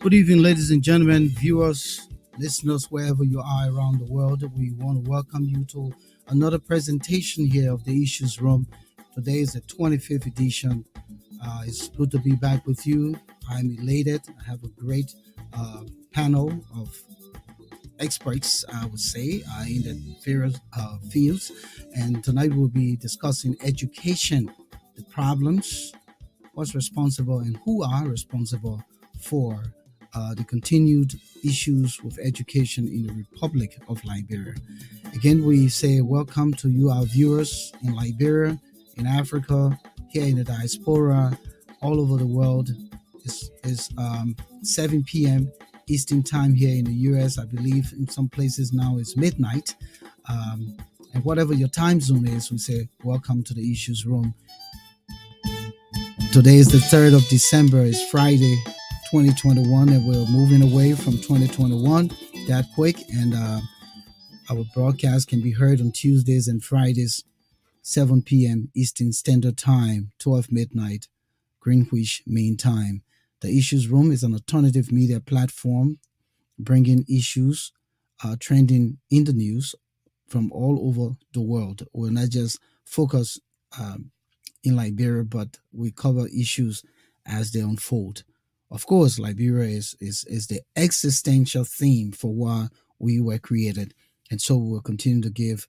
Good evening, ladies and gentlemen, viewers, listeners, wherever you are around the world. We want to welcome you to another presentation here of the Issues Room. Today is the 25th edition. It's good to be back with you. I'm elated. I have a great panel of experts, I would say, in the various fields. And tonight we'll be discussing education, the problems, what's responsible, and who are responsible for the continued issues with education in the Republic of Liberia. Again, we say welcome to you, our viewers in Liberia, in Africa, here in the diaspora, all over the world. It's 7 p.m. Eastern time here in the US. I believe in some places now it's midnight. And whatever your time zone is, we say welcome to the Issues Room. Today is the 3rd of December. It's Friday, 2021, and we're moving away from 2021 that quick. And our broadcast can be heard on Tuesdays and Fridays, 7 p.m. Eastern Standard Time, 12 midnight Greenwich Mean Time. The Issues Room is an alternative media platform bringing issues trending in the news from all over the world. We're not just focused in Liberia, but we cover issues as they unfold. Of course, Liberia is the existential theme for why we were created, and so we'll continue to give,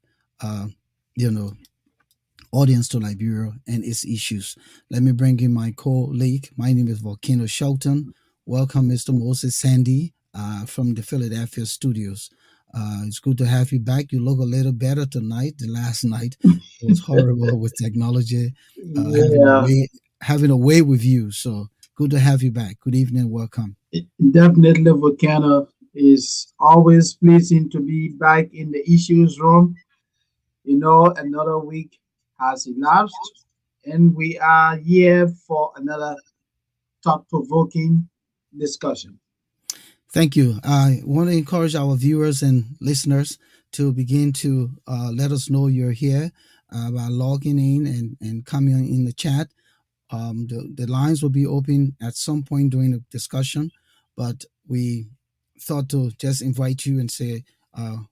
audience to Liberia and its issues. Let me bring in my colleague. My name is Volcano Shelton. Welcome, Mr. Moses Sandy from the Philadelphia studios. It's good to have you back. You look a little better tonight than last night. It was horrible with technology, Yeah, having a way with you. So good to have you back. Good evening. Welcome. definitely Volcano is always pleasing to be back in the issues room. Another week has elapsed, and we are here for another thought-provoking discussion. Thank you. I want to encourage our viewers and listeners to begin to let us know you're here by logging in and coming in the chat. The lines will be open at some point during the discussion, but we thought to just invite you and say,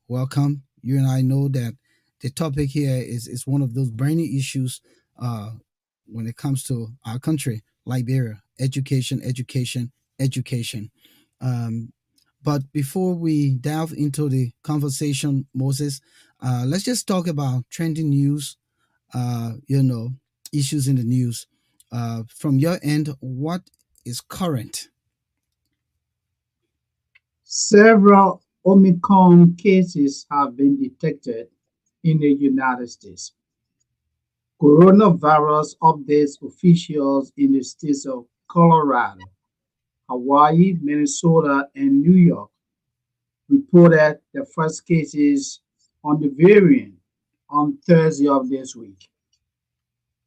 welcome. You and I know that the topic here is one of those burning issues when it comes to our country, Liberia: education, education, education. Um, but before we delve into the conversation, Moses, let's just talk about trending news, uh, you know, issues in the news. From your end, what is current? Several Omicron cases have been detected in the United States. Coronavirus updates officials in the states of Colorado, Hawaii, Minnesota, and New York reported the first cases on the variant on Thursday of this week.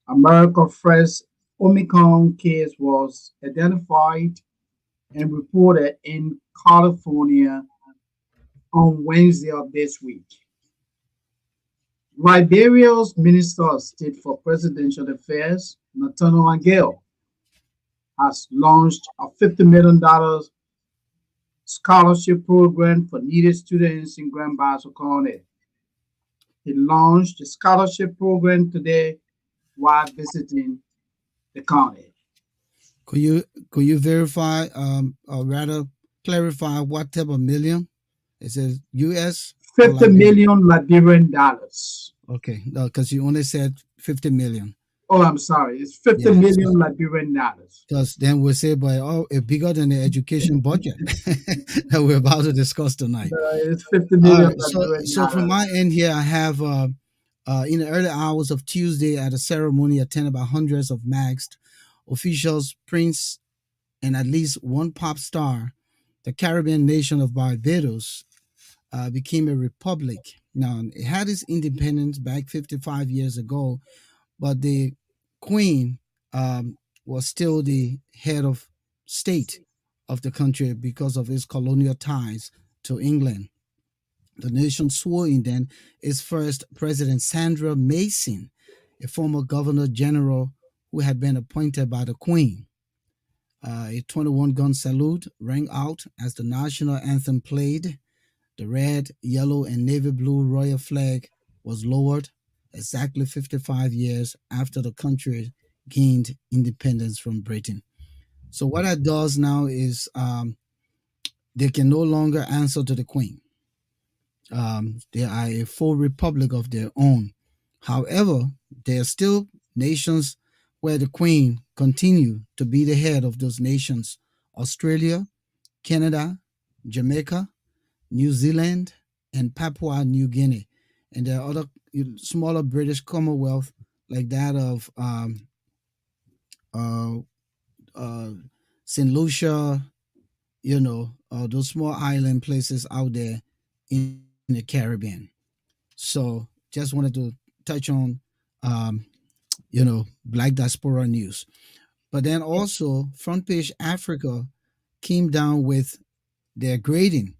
America's first Omicron case was identified and reported in California on Wednesday of this week. Liberia's Minister of State for Presidential Affairs, Nathaniel Angel, has launched a $50 million scholarship program for needy students in Grand Bassa County. He launched the scholarship program today while visiting the county. Could you verify or rather clarify what type of million? It says U.S. or 50 Liberia? million Liberian dollars. Okay, no, because you only said 50 million. Oh, I'm sorry. It's 50 Yeah, so million Liberian dollars. because then we'll say, but it's bigger than the education budget that we're about to discuss tonight. It's 50 All million right, so Liberian so from dollars. my end here, I have in the early hours of Tuesday at a ceremony attended by hundreds of masked officials, prince, and at least one pop star. The Caribbean nation of Barbados became a republic. Now, it had its independence back 55 years ago, but the queen was still the head of state of the country because of its colonial ties to England. The nation swore in then its first president, Sandra Mason, a former governor general who had been appointed by the queen. A 21 gun salute rang out as the national anthem played. The red, yellow, and navy blue royal flag was lowered exactly 55 years after the country gained independence from Britain. So, what that does now is they can no longer answer to the Queen. They are a full republic of their own. However, there are still nations where the Queen continue to be the head of those nations: Australia, Canada, Jamaica, New Zealand, and Papua New Guinea. And there are other smaller British Commonwealth like that of uh, uh, St. Lucia, those small island places out there in the Caribbean. So just wanted to touch on, um, Black diaspora news. But then Yeah. also, Front Page Africa came down with their grading.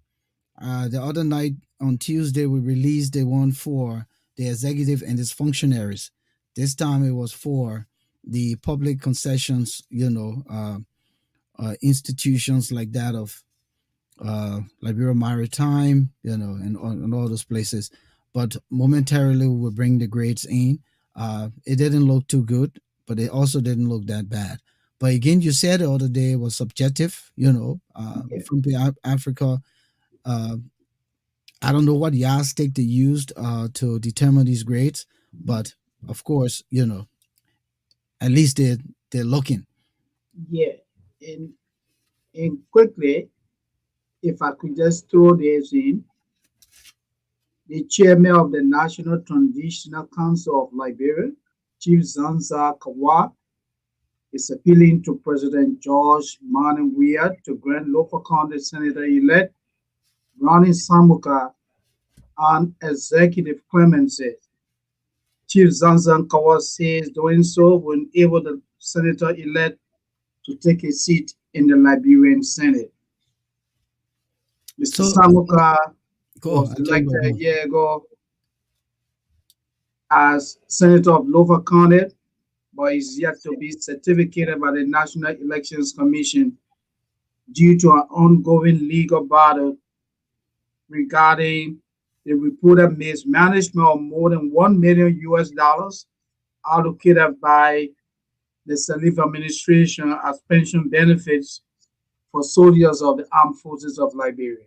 The other night on Tuesday, we released the one for the executive and its functionaries. This time it was for the public concessions, institutions like that of Liberia Maritime, and all those places. But momentarily, we will bring the grades in. It didn't look too good, but it also didn't look that bad. But again, you said the other day it was subjective, Yeah. from Africa. Uh, I don't know what yardstick they used to determine these grades, but of course, at least they're looking. Yeah. And and quickly, if I could just throw this in, the chairman of the National Transitional Council of Liberia, Chief Zanza Kawa, is appealing to President George Manneh Weah to grant local county senator-elect Ronnie Samuka an executive clemency. Chief Zanzan Kawa says doing so will enable the senator-elect to take a seat in the Liberian Senate. Mr. So, Samuka go. was I tell you elected about a more. year ago as senator of Louva County, but is yet to be certificated by the National Elections Commission due to an ongoing legal battle regarding the reported mismanagement of more than 1 million US dollars allocated by the Salif administration as pension benefits for soldiers of the armed forces of Liberia.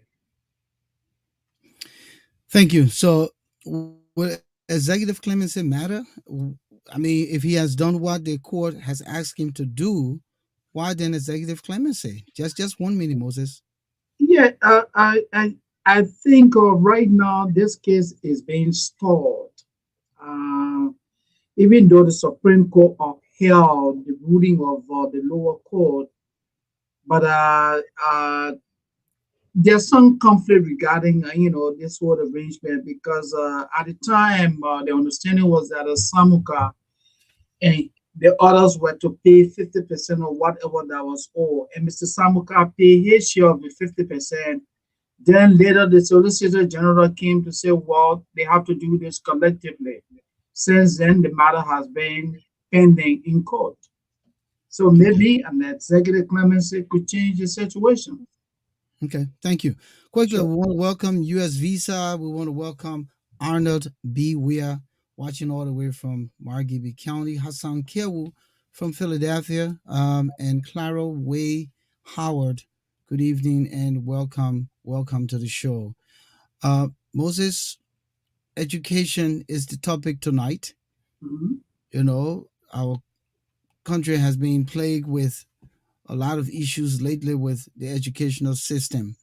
Thank you. So, will executive clemency matter? I mean, if he has done what the court has asked him to do, why then executive clemency? Just 1 minute, Moses. Yeah, I think right now this case is being stalled. Uh, Even though the Supreme Court upheld the ruling of the lower court, but there's some conflict regarding this sort of arrangement because at the time the understanding was that Samuka and the others were to pay 50% of whatever that was owed, and Mr. Samuka paid his share of the 50%. Then later the Solicitor General came to say, well, they have to do this collectively. Since then, the matter has been pending in court. So Okay. maybe an executive clemency could change the situation. Okay. Thank you. Quickly, Sure. we want to welcome U.S. Visa. We want to welcome Arnold B. Weir, watching all the way from Margibi County. Hassan Kewu from Philadelphia. And Clara Way Howard. Good evening and welcome. Welcome to the show. Moses, education is the topic tonight. Mhm. Our country has been plagued with a lot of issues lately with the educational system.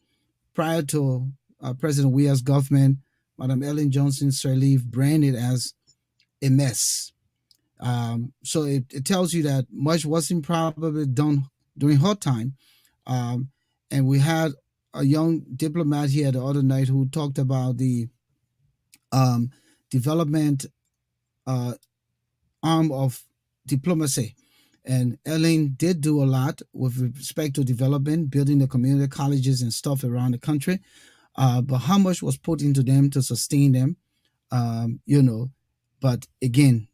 Prior to President Weah's government, Madam Ellen Johnson Sirleaf branded as a mess. So it tells you that much wasn't probably done during her time. Um, and we had a young diplomat here the other night who talked about the um, development uh, arm of diplomacy. And Ellen did do a lot with respect to development, building the community colleges and stuff around the country. But how much was put into them to sustain them? Um, you know, but again,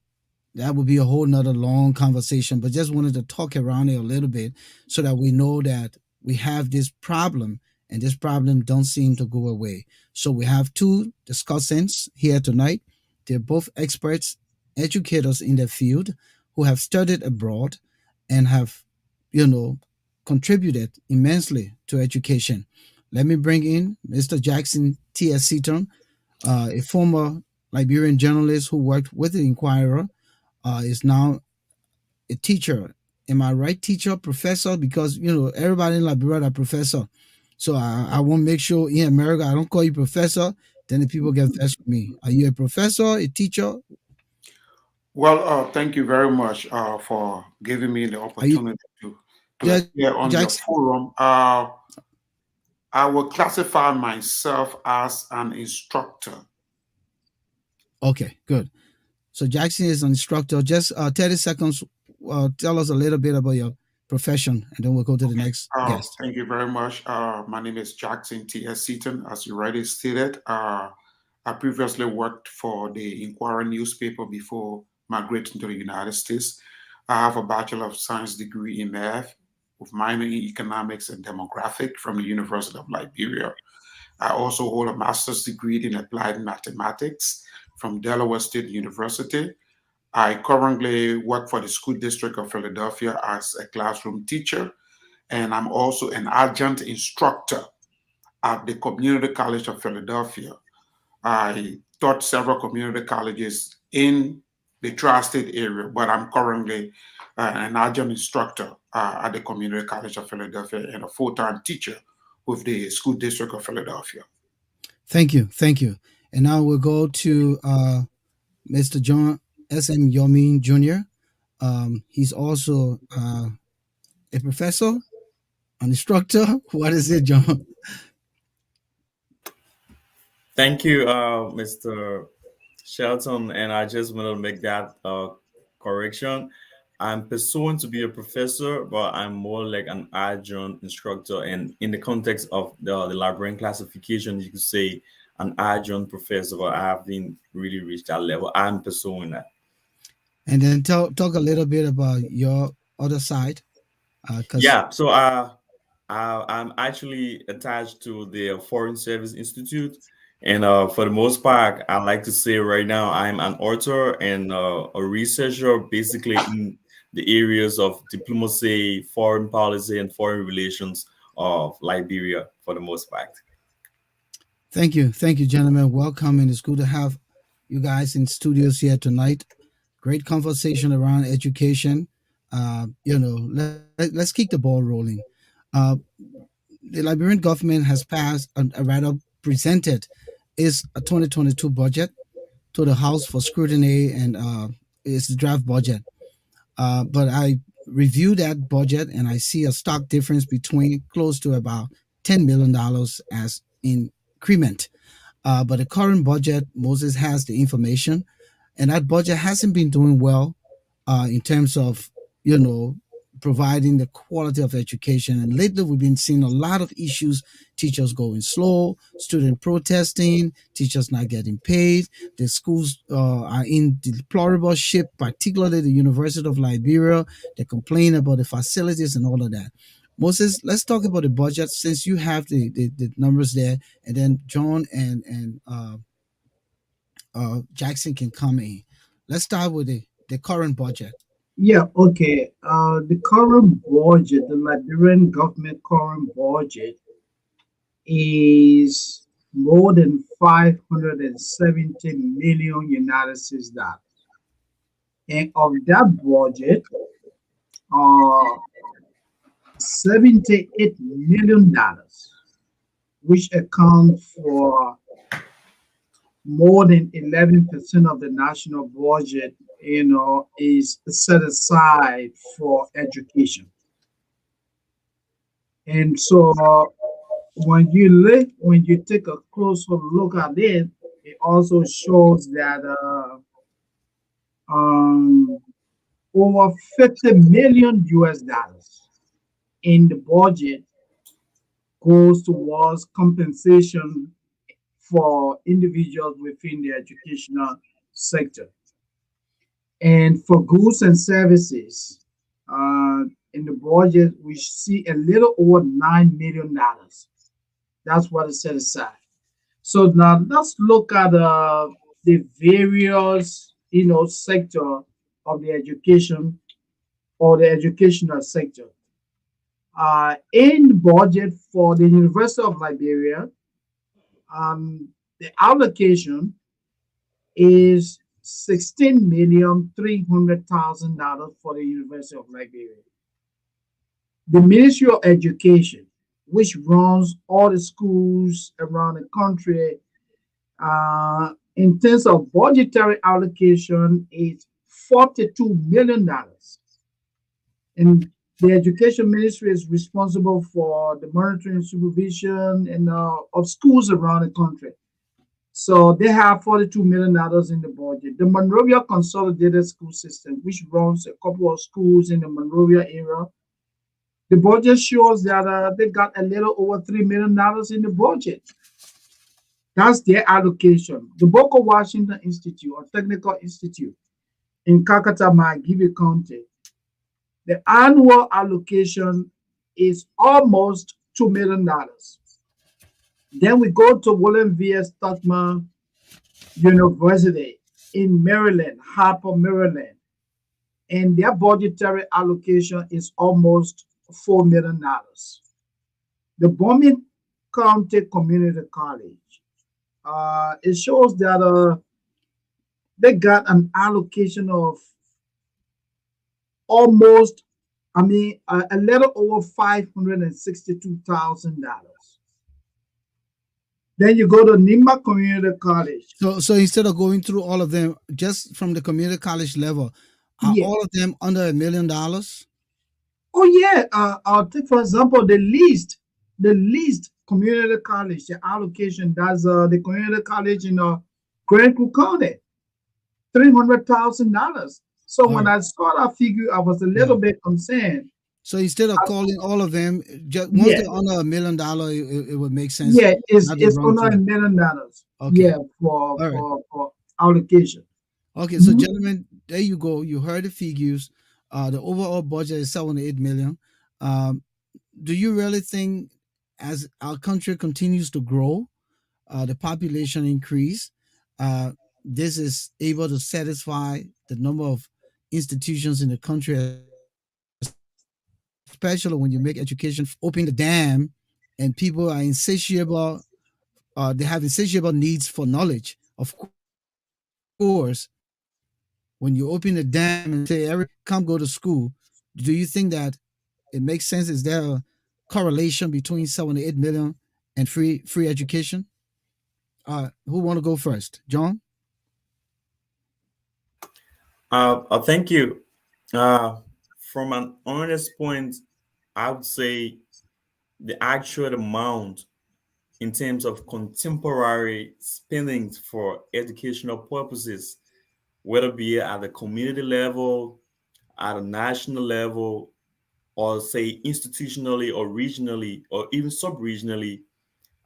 that would be a whole nother long conversation, but just wanted to talk around it a little bit so that we know that we have this problem and this problem don't seem to go away. So we have two discussants here tonight. They're both experts, educators in their field who have studied abroad and have, you know, contributed immensely to education. Let me bring in Mr. Jackson T.S. Seton, a former Liberian journalist who worked with the Inquirer, is now a teacher. Am I right, teacher, professor? Because everybody in Liberia are professor. So I want to make sure in America I don't call you professor. Then the people get vexed with me. Are you a professor, a teacher? Well, thank you very much for giving me the Are you? opportunity to Yeah, appear on your Jackson. forum. I will classify myself as an instructor. Okay, good. So Jackson is an instructor. Just 30 seconds. Tell us a little bit about your profession, and then we'll go to the Okay. next guest. Thank you very much. My name is Jackson T.S. Seton, as you already stated. I previously worked for the Inquirer newspaper before migrating to the United States. I have a Bachelor of Science degree in math with minor in economics and demographic from the University of Liberia. I also hold a master's degree in applied mathematics from Delaware State University. I currently work for the School District of Philadelphia as a classroom teacher, and I'm also an adjunct instructor at the Community College of Philadelphia. I taught several community colleges in the tri-state area, but I'm currently an adjunct instructor at the Community College of Philadelphia and a full-time teacher with the School District of Philadelphia. Thank you, thank you. And now we'll go to Mr. John S.M. Yormie Jr. He's also a professor, an instructor. What is it, John? Thank you, Mr. Shelton. And I just want to make that correction. I'm pursuing to be a professor, but I'm more like an adjunct instructor. And in the context of the Liberian classification, you could say an adjunct professor, but I haven't really reached that level. I'm pursuing that. And then talk a little bit about your other side, because Yeah, so I'm actually attached to the Foreign Service Institute, and for the most part, I like to say right now I'm an author and a researcher, basically in the areas of diplomacy, foreign policy, and foreign relations of Liberia, for the most part. thank you, gentlemen. Welcome, and it's good to have you guys in studios here tonight. Great conversation around education. Let's keep the ball rolling. Uh, the Liberian government has passed, a rather presented, is a 2022 budget to the House for scrutiny, and it's the draft budget. But I review that budget and I see a stark difference between close to about $10 million as increment. But the current budget, Moses has the information, and that budget hasn't been doing well in terms of you know providing the quality of education. And lately, we've been seeing a lot of issues: teachers going slow, student protesting, teachers not getting paid. The schools are in deplorable shape, particularly the University of Liberia. They complain about the facilities and all of that. Moses, let's talk about the budget since you have the numbers there, and then John and Jackson can come in. Let's start with the current budget. Yeah, okay. The current budget, the Liberian government current budget is more than 570 million United States dollars. And of that budget, uh, $78 million, which account for more than 11% of the national budget, is set aside for education. And so when you take a closer look at it, it also shows that um, over 50 million US dollars in the budget goes towards compensation for individuals within the educational sector. And for goods and services, in the budget, we see a little over $9 million. That's what is set aside. So now let's look at the various, sector of the education or the educational sector. In the budget for the University of Liberia, the allocation is $16,300,000 for the University of Liberia. The Ministry of Education, which runs all the schools around the country, in terms of budgetary allocation, is $42 million. And the Education Ministry is responsible for the monitoring and supervision of schools around the country. So they have $42 million in the budget. The Monrovia Consolidated School System, which runs a couple of schools in the Monrovia area, the budget shows that they got a little over $3 million in the budget. That's their allocation. The Boko Washington Institute or Technical Institute in Kakata, Magibi County, the annual allocation is almost $2 million. Then we go to William V.S. Tuckman University in Maryland, Harper, Maryland, and their budgetary allocation is almost $4 million. The Bombing County Community College, it shows that they got an allocation of almost, a little over $562,000. Then you go to Nimba Community College. So instead of going through all of them, just from the community college level, are Yeah. all of them under $1 million? Oh yeah. I'll take for example the least community college, the allocation. That's the community college in Grand Creek County, $300,000. So All when right. I saw that figure, I was a Yeah. little bit concerned. So instead of calling all of them, just once Yeah, they're under $1 million, it would make sense yeah, it's not to it's run under through a them. million dollars. Okay. Yeah, for All right. for for allocation. Okay. So, Mhm. gentlemen, there you go. You heard the figures. The overall budget is 78 million. Um, do you really think, as our country continues to grow, the population increase, uh, this is able to satisfy the number of institutions in the country, especially when you make education free? Open the dam, and people are insatiable. They have insatiable needs for knowledge. Of course, when you open the dam and say everybody come go to school, do you think that it makes sense? Is there a correlation between 78 million and free education? Who want to go first? John? Thank you. From an honest point, I would say the actual amount in terms of contemporary spending for educational purposes, whether it be at the community level, at a national level, or say institutionally or regionally or even sub-regionally,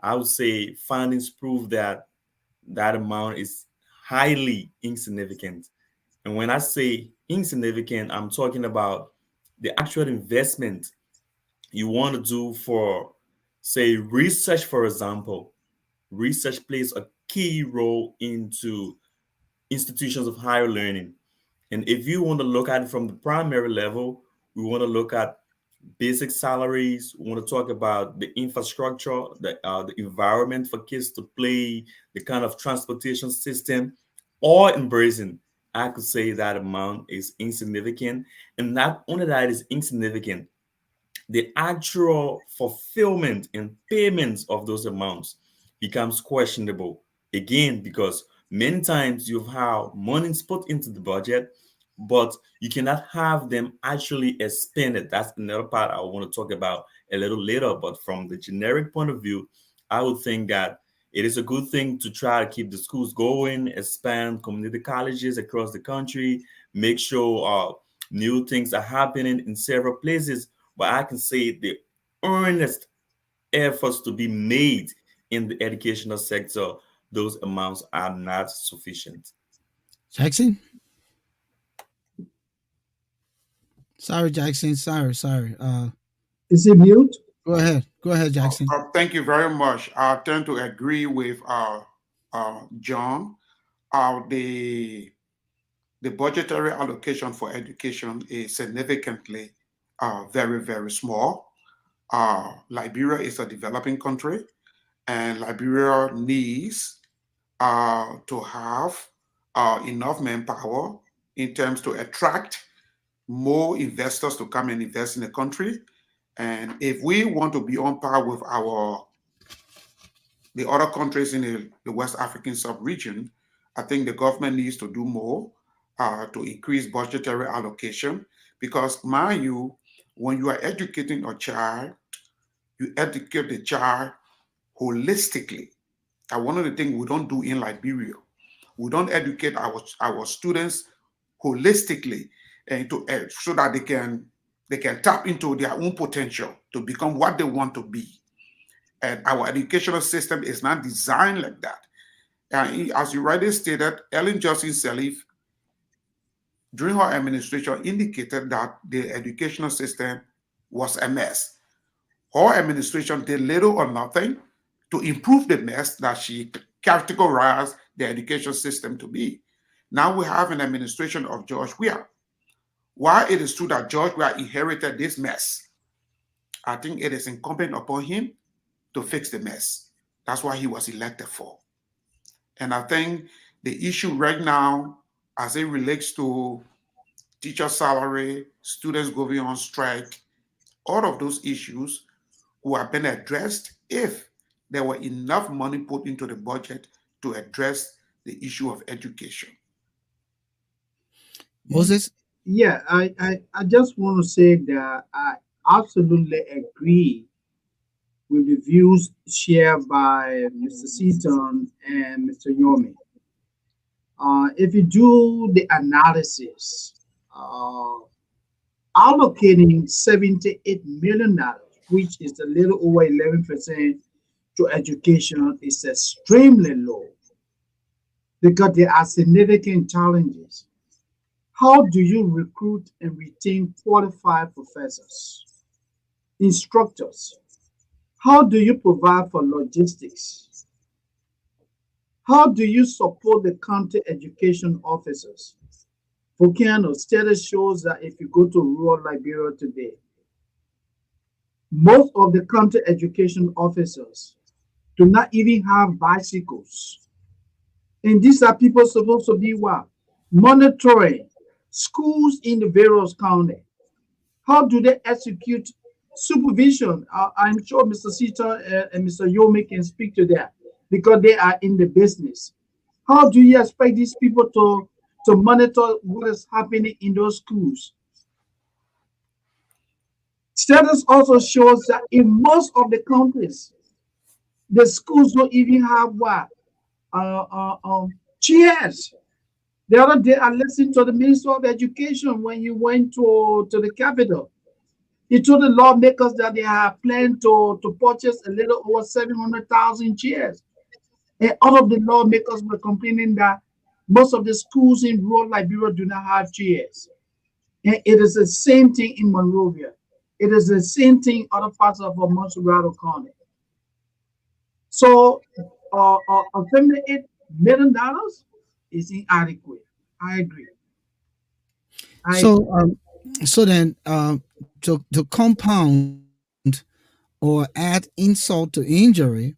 I would say findings prove that that amount is highly insignificant. And when I say insignificant, I'm talking about the actual investment you want to do for, say, research, for example. Research plays a key role into institutions of higher learning. And if you want to look at it from the primary level, we want to look at basic salaries. We want to talk about the infrastructure, the environment for kids to play, the kind of transportation system, or embracing. I could say that amount is insignificant. And not only that is insignificant, the actual fulfillment and payments of those amounts becomes questionable again because many times you have monies put into the budget but you cannot have them actually expended. That's another part I want to talk about a little later, but from the generic point of view, I would think that it is a good thing to try to keep the schools going, expand community colleges across the country, make sure new things are happening in several places. But I can say the earnest efforts to be made in the educational sector, those amounts are not sufficient. Jackson? Sorry, Jackson. Sorry. Is he mute? Go ahead. Go ahead, Jackson. Thank you very much. I tend to agree with John. Uh, the the budgetary allocation for education is significantly very, very small. Liberia is a developing country, and Liberia needs to have enough manpower in terms to attract more investors to come and invest in the country. And if we want to be on par with the other countries in the West African sub-region, I think the government needs to do more to increase budgetary allocation. Because mind you, when you are educating a child, you educate the child holistically. And one of the things we don't do in Liberia, we don't educate our students holistically and to so that they can tap into their own potential to become what they want to be. And our educational system is not designed like that. And as you rightly stated, Ellen Johnson Sirleaf, during her administration, indicated that the educational system was a mess. Her administration did little or nothing to improve the mess that she categorized the education system to be. Now we have an administration of George Weah. While it is true that George Weah inherited this mess, I think it is incumbent upon him to fix the mess. That's why he was elected for. And I think the issue right now, as it relates to teacher salary, students going on strike, all of those issues who have been addressed if there were enough money put into the budget to address the issue of education. Moses? Yeah, I just want to say that I absolutely agree with the views shared by Mr. Seton and Mr. Yormie. If you do the analysis, uh, allocating $78 million, which is a little over 11% to education, is extremely low because there are significant challenges. How do you recruit and retain qualified professors, instructors? How do you provide for logistics? How do you support the county education officers? Volcano study shows that if you go to rural Liberia today, most of the county education officers do not even have bicycles. And these are people supposed to be what? Monitoring schools in the various county. How do they execute supervision? I'm sure Mr. Sita and Mr. Yomi can speak to that because they are in the business. How do you expect these people to monitor what is happening in those schools? Status also shows that in most of the countries, the schools don't even have what? Chairs. The other day, I listened to the Minister of Education when he went to the capital. He told the lawmakers that they have planned to purchase a little over 700,000 chairs. And all of the lawmakers were complaining that most of the schools in rural Liberia do not have chairs. And it is the same thing in Monrovia. It is the same thing in other parts of Montserrat County. So, $78 million is inadequate. I agree. I So, so then, to compound or add insult to injury,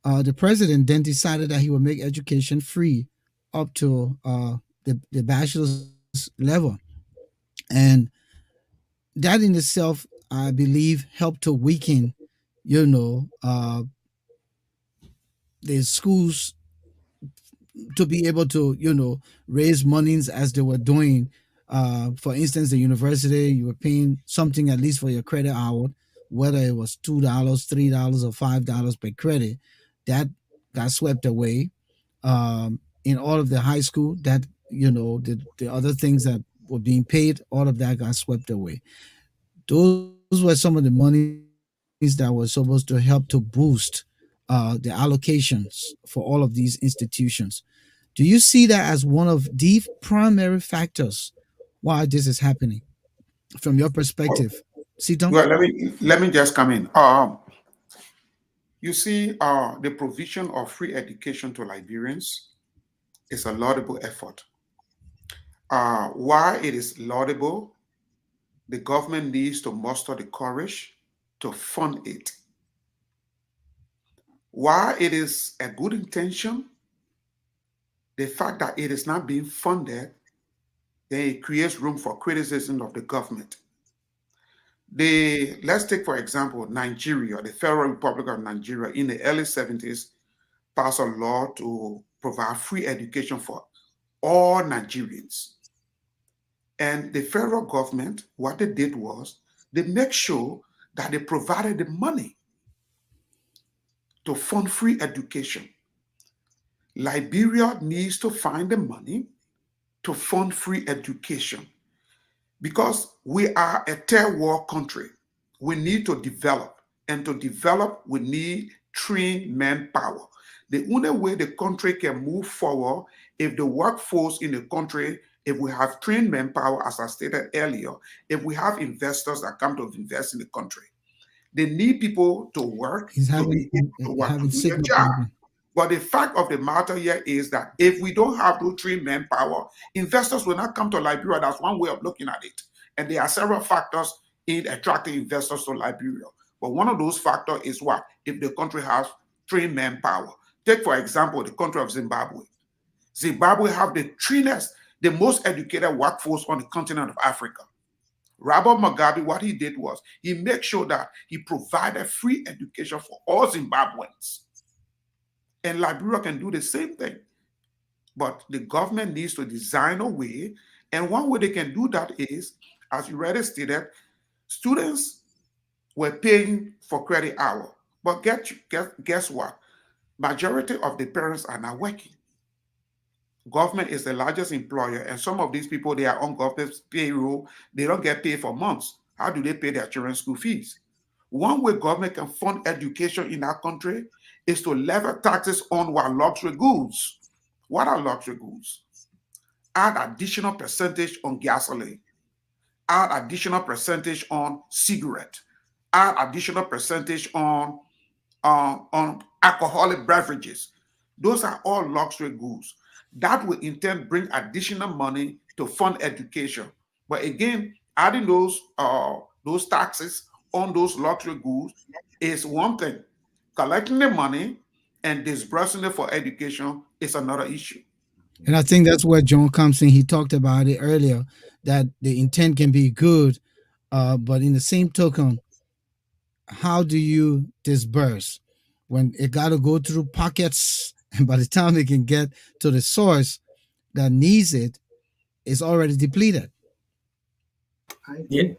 the president then decided that he would make education free up to the bachelor's level, and that in itself, I believe, helped to weaken, you know, the schools to be able to raise monies as they were doing. For instance, the university, you were paying something at least for your credit hour, whether it was $2, $3, or $5 per credit. That got swept away. In all of the high school, that the other things that were being paid, all of that got swept away. Those were some of the monies that were supposed to help to boost the allocations for all of these institutions. Do you see that as one of the primary factors why this is happening? from your perspective, Seton? Well, let me just come in. You see, the provision of free education to Liberians is a laudable effort. Why it is laudable, the government needs to muster the courage to fund it. Why it is a good intention, the fact that it is not being funded, then it creates room for criticism of the government. Let's take, for example, Nigeria, the Federal Republic of Nigeria in the early 70s passed a law to provide free education for all Nigerians. And the federal government, what they did was they make sure that they provided the money to fund free education. Liberia needs to find the money to fund free education because we are a third world country. We need to develop, and to develop, we need trained manpower. The only way the country can move forward if the workforce in the country, if we have trained manpower, as I stated earlier, if we have investors that come to invest in the country. They need people to work He's to be able to work to having do their signal job. problem. But the fact of the matter here is that if we don't have no trained manpower, investors will not come to Liberia. That's one way of looking at it. And there are several factors in attracting investors to Liberia. But one of those factors is what? If the country has trained manpower. Take, for example, the country of Zimbabwe. Zimbabwe have the trainest, the most educated workforce on the continent of Africa. Robert Mugabe, what he did was he made sure that he provided free education for all Zimbabweans. And Liberia can do the same thing. But the government needs to design a way. And one way they can do that is, as you already stated, students were paying for credit hour. But guess what? Majority of the parents are not working. Government is the largest employer, and some of these people, they are on government payroll. They don't get paid for months. How do they pay their children's school fees? One way government can fund education in our country is to level taxes on what luxury goods. What are luxury goods? Add additional percentage on gasoline. Add additional percentage on cigarette. Add additional percentage on alcoholic beverages. Those are all luxury goods. That will in turn bring additional money to fund education. But again, adding those taxes on those luxury goods is one thing. Collecting the money and disbursing it for education is another issue. And I think that's where John comes in. He talked about it earlier that the intent can be good, but in the same token, how do you disperse when it got to go through pockets, and by the time it can get to the source that needs it, it's already depleted. I Yeah. agree.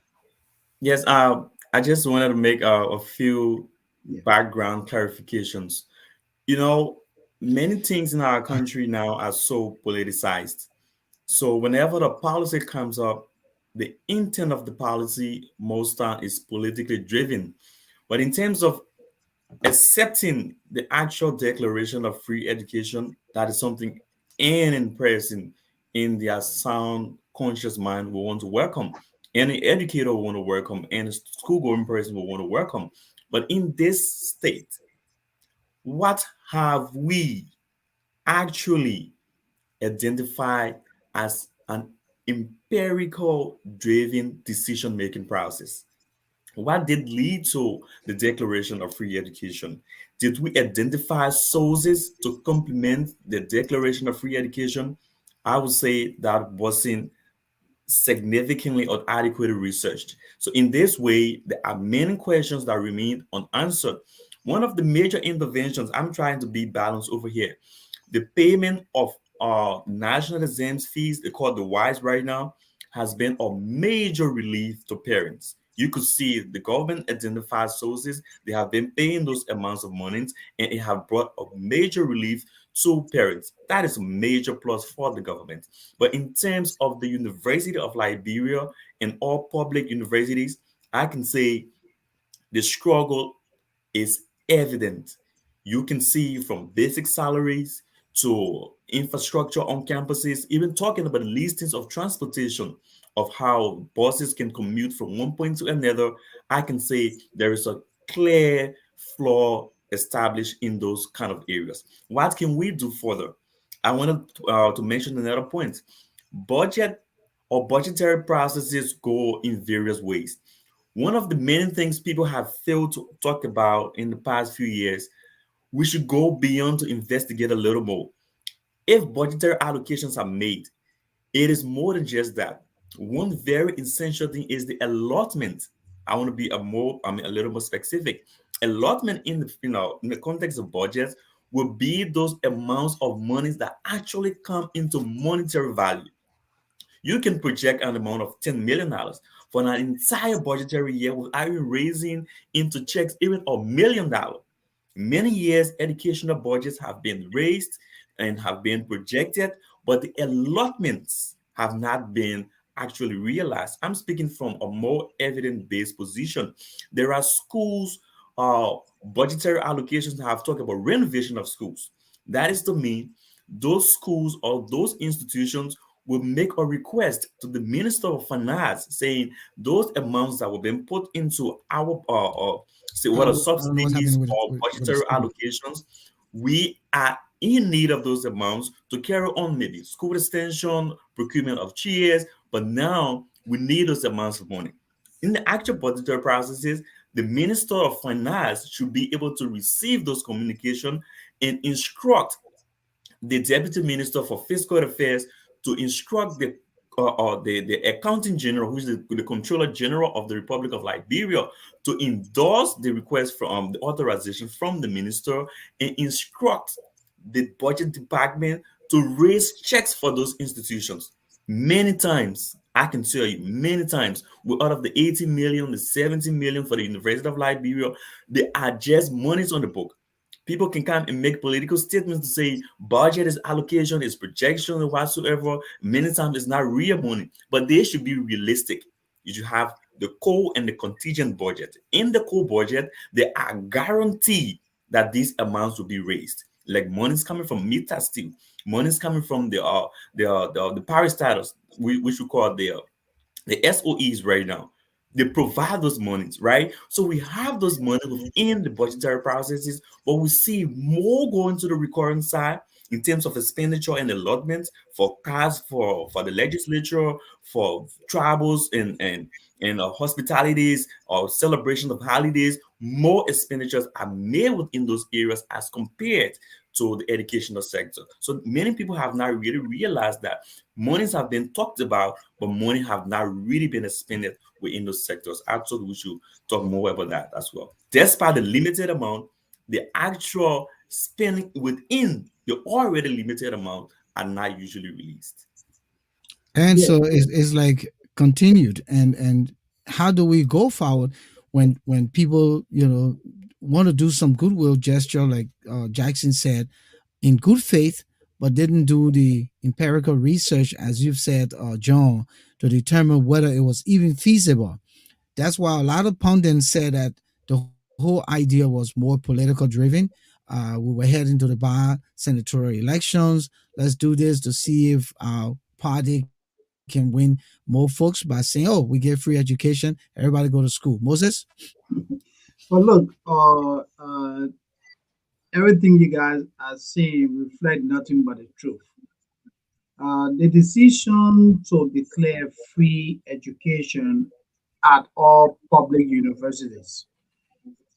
Yes. I just wanted to make a few Yeah. background clarifications. You know, many things in our country now are so politicized. So whenever the policy comes up, the intent of the policy most time is politically driven. But in terms of accepting the actual declaration of free education, that is something any person in their sound conscious mind will want to welcome. Any educator will want to welcome, any school going person will want to welcome. But in this state, what have we actually identified as an empirical driven decision making process? What did lead to the Declaration of Free Education? Did we identify sources to complement the Declaration of Free Education? I would say that wasn't significantly or adequately researched. So, in this way, there are many questions that remain unanswered. One of the major interventions, I'm trying to be balanced over here, the payment of national exams fees, they call it the WISE right now, has been a major relief to parents. You could see the government identified sources, they have been paying those amounts of money, and it have brought a major relief to parents. That is a major plus for the government. But in terms of the University of Liberia and all public universities, I can say the struggle is evident. You can see from basic salaries to infrastructure on campuses, even talking about the listings of transportation. of how buses can commute from one point to another, I can say there is a clear flaw established in those kind of areas. What can we do further? I wanted to mention another point. Budget or budgetary processes go in various ways. One of the main things people have failed to talk about in the past few years, we should go beyond to investigate a little more. If budgetary allocations are made, it is more than just that. One very essential thing is the allotment. I want to be a little more specific. Allotment in the in the context of budgets will be those amounts of monies that actually come into monetary value. You can project an amount of $10 million for an entire budgetary year without even raising into checks even $1 million. Many years, educational budgets have been raised and have been projected, but the allotments have not been actually realized. I'm speaking from a more evidence-based position. There are schools, budgetary allocations have talked about renovation of schools. That is to mean those schools or those institutions will make a request to the Minister of Finance saying those amounts that were being put into our say I what are don't know what's happening subsidies with or with the budgetary school. allocations, we are in need of those amounts to carry on maybe school extension, procurement of chairs, but now we need those amounts of money. In the actual budgetary processes, the Minister of Finance should be able to receive those communication and instruct the Deputy Minister for Fiscal Affairs to instruct the Accounting General, who is the Controller General of the Republic of Liberia, to endorse the request from the authorization from the minister and instruct the budget department to raise checks for those institutions. Many times, I can tell you, many times, we out of the 80 million, the 70 million for the University of Liberia, they are just monies on the book. People can come and make political statements to say budget is allocation, is projection, or whatsoever. Many times it's not real money, but they should be realistic. You should have the core and the contingent budget. In the core budget, they are guaranteed that these amounts will be raised. Like money's coming from meter steel, money's coming from the Paris status, which we call the SOEs right now. They provide those monies, right? So we have those money within the budgetary processes, but we see more going to the recurring side in terms of expenditure and allotments for cars, for the legislature, for travels and hospitalities or celebration of holidays. More expenditures are made within those areas as compared to the educational sector. So many people have not really realized that monies have been talked about, but money have not really been expended within those sectors. I thought we should talk more about that as well. Despite the limited amount, the actual spending within the already limited amount are not usually released. And Yeah. so it's like continued. And how do we go forward when people want to do some goodwill gesture, like Jackson said, in good faith, but didn't do the empirical research, as you've said, John, to determine whether it was even feasible. That's why a lot of pundits said that the whole idea was more political driven. We were heading to the senatorial elections. Let's do this to see if our party can win more folks by saying, "Oh, we get free education. Everybody go to school." Moses. But look, everything you guys are saying reflect nothing but the truth. The decision to declare free education at all public universities,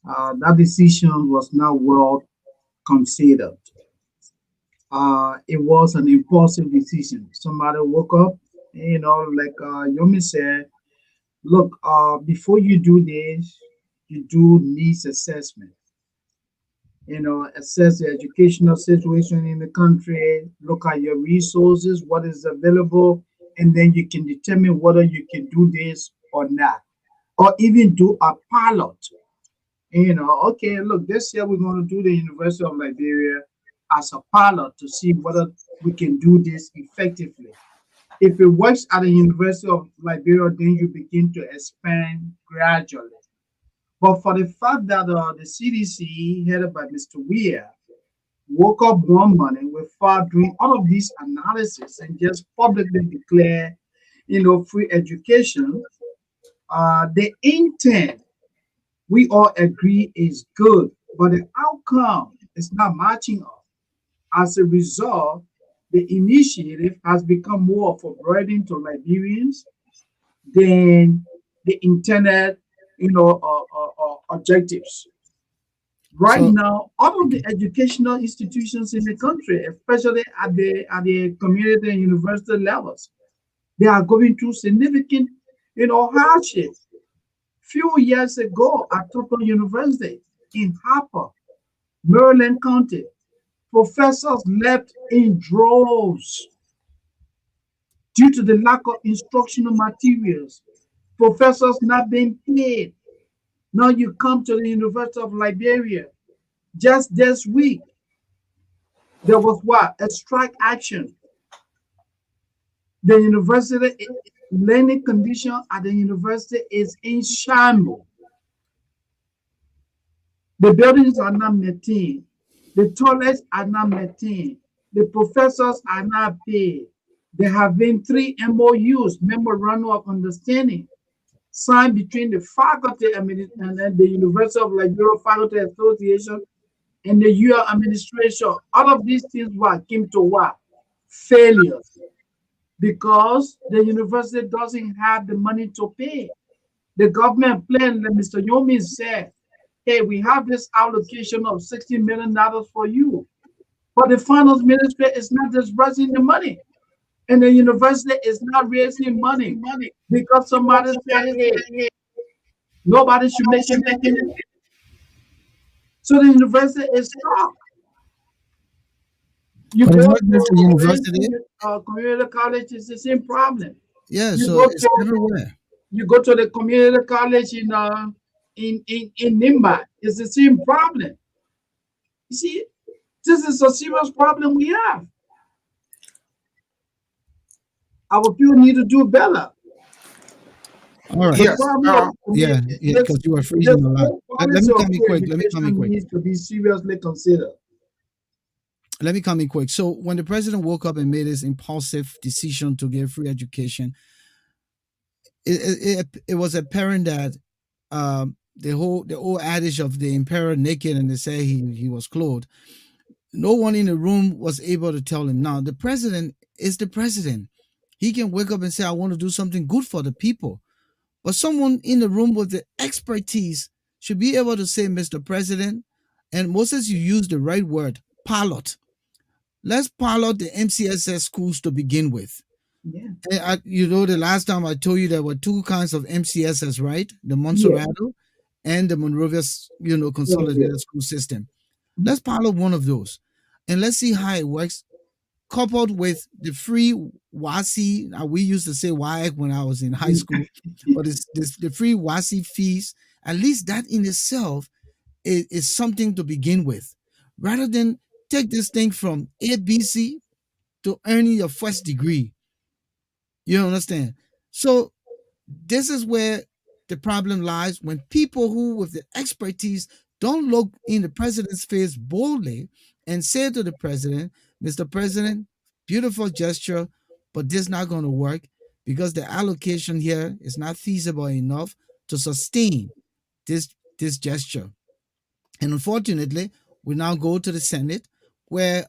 that decision was not well considered. It was an impulsive decision. Somebody woke up, like Yomi said, look, before you do this, you do needs assessment. Assess the educational situation in the country, look at your resources, what is available, and then you can determine whether you can do this or not, or even do a pilot. Okay, look, this year we're going to do the University of Liberia as a pilot to see whether we can do this effectively. If it works at the University of Liberia, then you begin to expand gradually. But for the fact that the CDC, headed by Mr. Weir, woke up one morning without doing all of these analysis and just publicly declare free education. The intent, we all agree, is good, but the outcome is not matching up. As a result, the initiative has become more of a burden to Liberians than the intended, objectives. Right So, now, all of okay. the educational institutions in the country, especially at the community and university levels, they are going through significant, hardship. Few years ago, at Tupper University in Harper, Maryland County, professors left in droves due to the lack of instructional materials. Professors not being paid. Now you come to the University of Liberia. Just this week, there was what? A strike action. The university learning condition at the university is in shambles. The buildings are not maintained. The toilets are not maintained. The professors are not paid. There have been 3 MOUs, memorandum of understanding, signed between the faculty and then the University of Liberia Faculty Association and the UL administration. All of these things came to what? Failures, because the university doesn't have the money to pay. The government plan, like Mr. Yormie said, hey, we have this allocation of $60 million for you. But the finance ministry is not disbursing the money. And the university is not raising money because somebody said, hey, nobody should make any payment. So the university is stuck. You But go it's not just to the Orange university. Community College, it's the same problem. Yeah, You so go it's to everywhere. you go to the community college in Nimba, it's the same problem. You see, this is a serious problem we have. Our people need to do better. All right. The Yes. problem of Yeah, yeah, because you are this freezing a lot. whole Let policy me of come in free quick. Let me come in education quick. needs to be seriously considered. Let me come in quick. So when the president woke up and made his impulsive decision to give free education, it was apparent that the old adage of the emperor naked and they say he was clothed. No one in the room was able to tell him. Now the president is the president. He can wake up and say, "I want to do something good for the people." But someone in the room with the expertise should be able to say, "Mr. President," and Moses, you use the right word, pilot. Let's pilot the MCSS schools to begin with. Yeah. The last time I told you there were two kinds of MCSS, right? The Yeah. Montserrado and the Monrovia, Yeah. consolidated school system. Let's pilot one of those, and let's see how it works. Coupled with the free WASI, we used to say WAEC when I was in high school, but it's the free WASI fees. At least that in itself is something to begin with, rather than take this thing from ABC to earning your first degree. You understand? So this is where the problem lies, when people who with the expertise don't look in the president's face boldly and say to the president, "Mr. President, beautiful gesture, but this is not going to work because the allocation here is not feasible enough to sustain this gesture." And unfortunately, we now go to the Senate where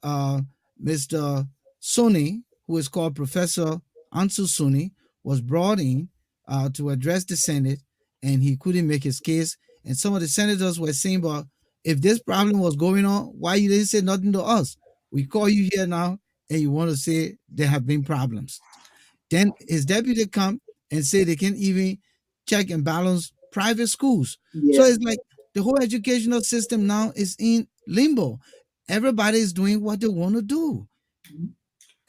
Mr. Soni, who is called Professor Ansu Soni, was brought in to address the Senate, and he couldn't make his case. And some of the senators were saying, "But if this problem was going on, why you didn't say nothing to us? We call you here now, and you want to say there have been problems." Then his deputy come and say they can even check and balance private schools. So Yeah. it's like the whole educational system now is in limbo. Everybody is doing what they want to do.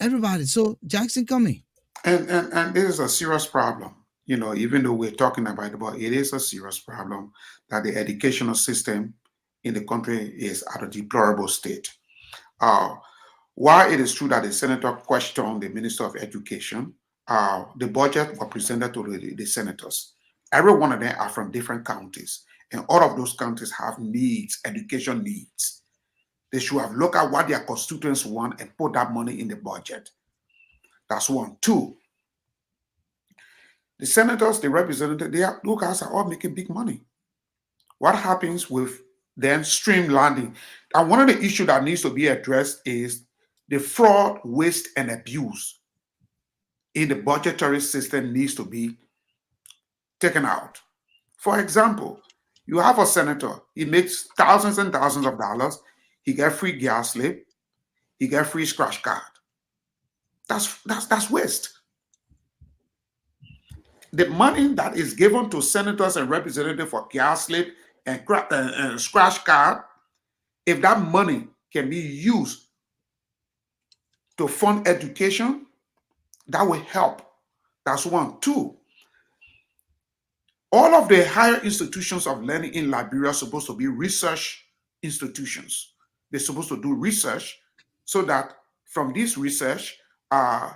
Everybody. So Jackson coming. And this is a serious problem. Even though we're talking about it, but it is a serious problem that the educational system in the country is at a deplorable state. Uh, while it is true that the senator questioned the Minister of Education, the budget was presented to the senators. Every one of them are from different counties, and all of those counties have needs, education needs. They should have looked at what their constituents want and put that money in the budget. That's one. Two, The senators, the representatives, those guys are all making big money. What happens with then streamlining? And one of the issues that needs to be addressed is the fraud, waste, and abuse in the budgetary system needs to be taken out. For example, you have a senator, he makes thousands and thousands of dollars, he get free gas slip, he get free scratch card. That's waste. The money that is given to senators and representatives for gas slip and scratch card, if that money can be used to fund education, that will help. That's one. Two, all of the higher institutions of learning in Liberia are supposed to be research institutions. They're supposed to do research so that from this research,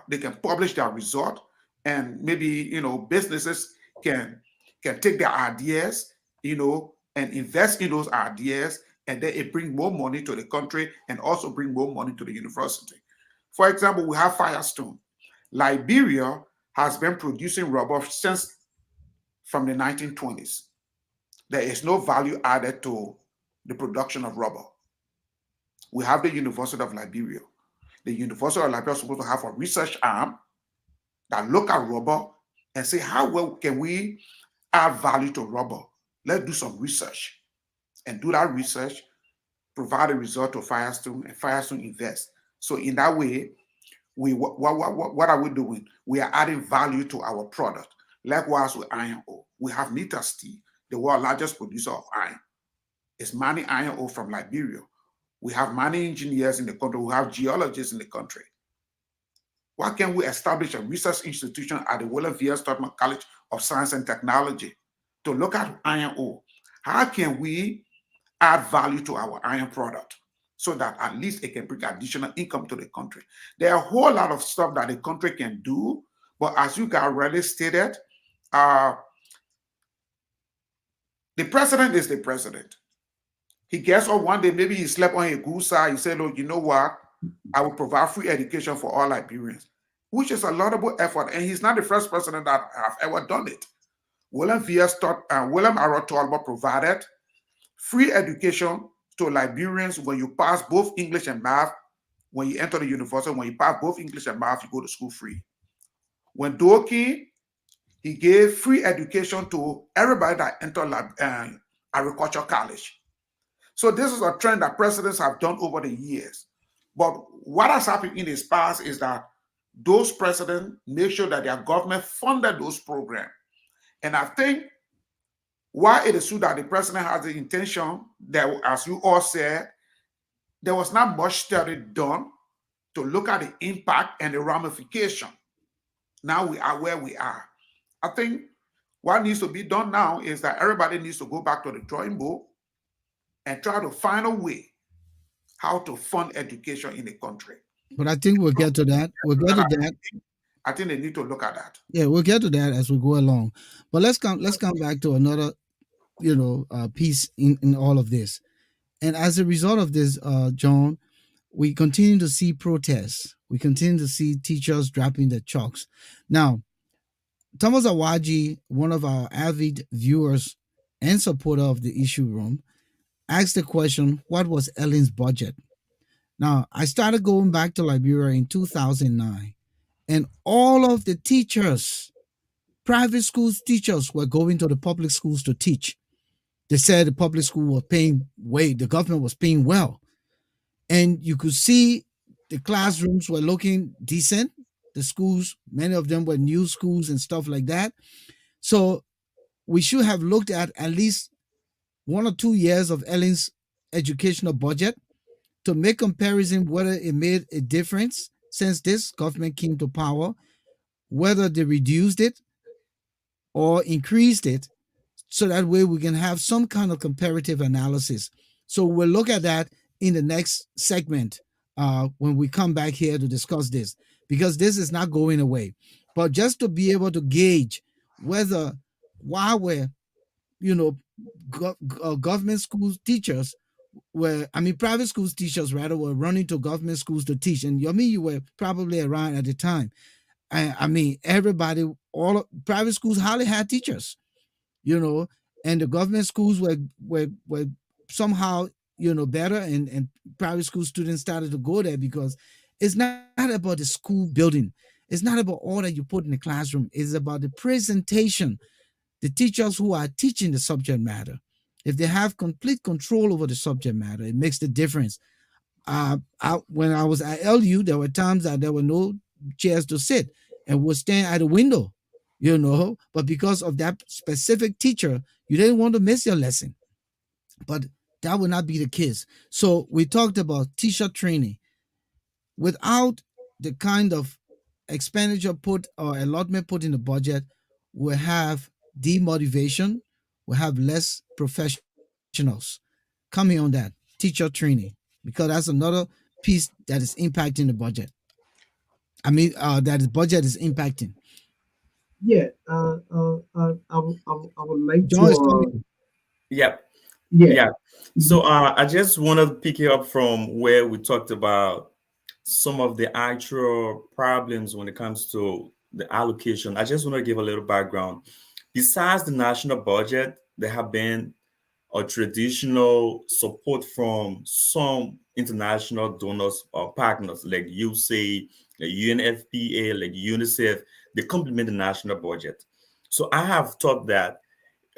they can publish their result, and maybe businesses can take their ideas, and invest in those ideas, and then it bring more money to the country and also bring more money to the university. For example, we have Firestone. Liberia has been producing rubber since from the 1920s. There is no value added to the production of rubber. We have the University of Liberia. The University of Liberia is supposed to have a research arm that look at rubber and say, how well can we add value to rubber? Let's do some research. And do that research, provide a result to Firestone, and Firestone invest. So in that way, what are we doing? We are adding value to our product. Likewise with iron ore. We have Nita Steel, the world's largest producer of iron. It's mining iron ore from Liberia. We have mining engineers in the country. We have geologists in the country. Why can't we establish a research institution at the William V.S. Tubman College of Science and Technology to look at iron ore? How can we add value to our iron product so that at least it can bring additional income to the country? There are a whole lot of stuff that the country can do, but as you guys already stated, the president is the president. He gets up one day, maybe he slept on a good side. He said, look, you know what? I will provide free education for all Liberians, which is a laudable effort. And he's not the first president that have ever done it. William Arrow Talbot provided free education to Liberians when you pass both English and math. When you enter the university, when you pass both English and math, you go to school free. When Doki, he gave free education to everybody that entered agriculture college. So this is a trend that presidents have done over the years. But what has happened in his past is that those presidents make sure that their government funded those programs. And I think why it is true that the president has the intention that, as you all said, there was not much study done to look at the impact and the ramification. Now we are where we are. I think what needs to be done now is that everybody needs to go back to the drawing board and try to find a way how to fund education in the country. But I think we'll get to that. We'll get to that. I think they need to look at that. Yeah, we'll get to that as we go along. But let's come back to another, piece in all of this. And as a result of this, John, we continue to see protests. We continue to see teachers dropping their chalks. Now, Thomas Awaji, one of our avid viewers and supporter of the issue room, asked the question, what was Ellen's budget? Now, I started going back to Liberia in 2009, and all of the teachers, private schools teachers, were going to the public schools to teach. They said the public school was paying the government was paying well. And you could see the classrooms were looking decent. The schools, many of them were new schools and stuff like that. So we should have looked at least 1 or 2 years of Ellen's educational budget to make comparison whether it made a difference since this government came to power, whether they reduced it or increased it, so that way we can have some kind of comparative analysis. So we'll look at that in the next segment when we come back here to discuss this, because this is not going away. But just to be able to gauge whether while we're, government schools teachers private schools teachers rather were running to government schools to teach. And Yormie, you were probably around at the time. Everybody private schools hardly had teachers, you know, and the government schools were somehow, better, and private school students started to go there because it's not about the school building. It's not about all that you put in the classroom. It's about the presentation, the teachers who are teaching the subject matter. If they have complete control over the subject matter, it makes the difference. When I was at LU, there were times that there were no chairs to sit, and would stand at a window, But because of that specific teacher, you didn't want to miss your lesson. But that would not be the case. So we talked about teacher training. Without the kind of expenditure put or allotment put in the budget, we have demotivation, we have less professionals. Coming on that, teacher training, because that's another piece that is impacting the budget. That the budget is impacting. Yeah, I would like John is to, coming. Yeah, yeah. yeah. Mhm. So I just want to pick it up from where we talked about some of the actual problems when it comes to the allocation. I just want to give a little background. Besides the national budget, there have been a traditional support from some international donors or partners like USAID, like UNFPA, like UNICEF. They complement the national budget. So I have thought that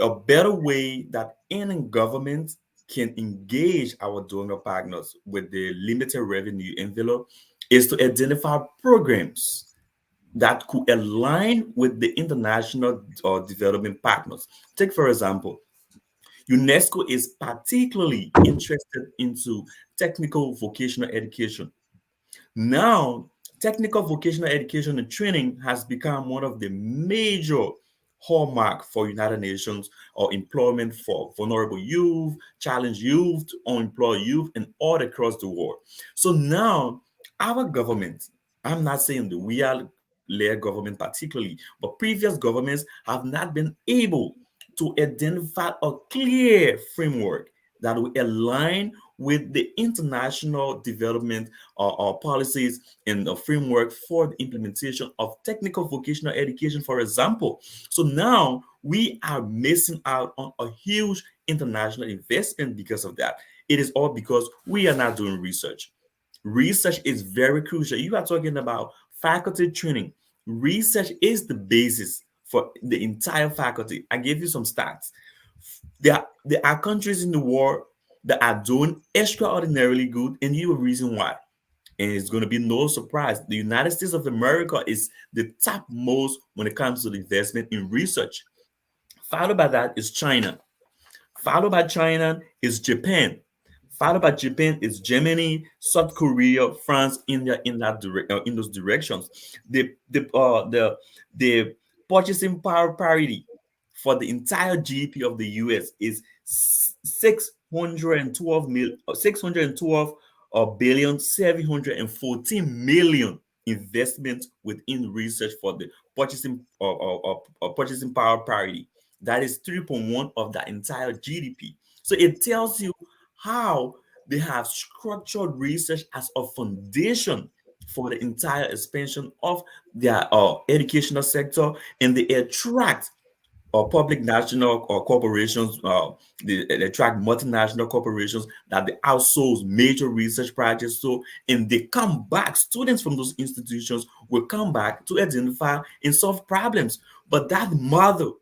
a better way that any government can engage our donor partners with the limited revenue envelope is to identify programs that could align with the international development partners. Take, for example, UNESCO is particularly interested into technical vocational education. Now, technical vocational education and training has become one of the major hallmark for United Nations or employment for vulnerable youth, challenged youth, unemployed youth, and all across the world. So now, our government, I'm not saying the we are led government particularly, but previous governments have not been able to identify a clear framework that will align with the international development or policies and the framework for the implementation of technical vocational education, for example. So now we are missing out on a huge international investment because of that. It is all because we are not doing research. Research is very crucial. You are talking about faculty training. Research is the basis for the entire faculty. I gave you some stats. There are countries in the world that are doing extraordinarily good, and you a reason why. And it's going to be no surprise. The United States of America is the top most when it comes to the investment in research. Followed by that is China. Followed by China is Japan. Followed by Japan is Germany, South Korea, France, India, in those directions. The purchasing power parity for the entire GDP of the US is 612 billion 714 million investment within research for the purchasing power parity. That is 3.1 of the entire GDP. So it tells you how they have structured research as a foundation for the entire expansion of their educational sector, and they attract public national corporations, they attract multinational corporations that they outsource major research projects to, and they come back. Students from those institutions will come back to identify and solve problems. But that model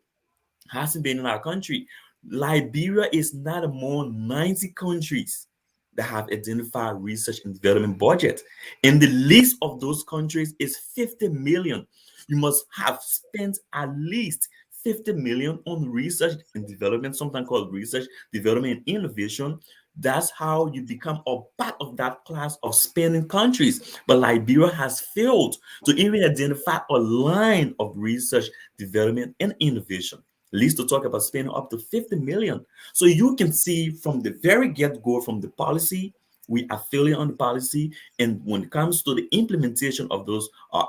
hasn't been in our country. Liberia is not among 90 countries that have identified research and development budget. And the list of those countries is 50 million. You must have spent at least 50 million on research and development, something called research, development, and innovation. That's how you become a part of that class of spending countries. But Liberia has failed to even identify a line of research, development, and innovation. Least to talk about spending up to 50 million. So you can see from the very get-go, from the policy, we are failing on the policy. And when it comes to the implementation of those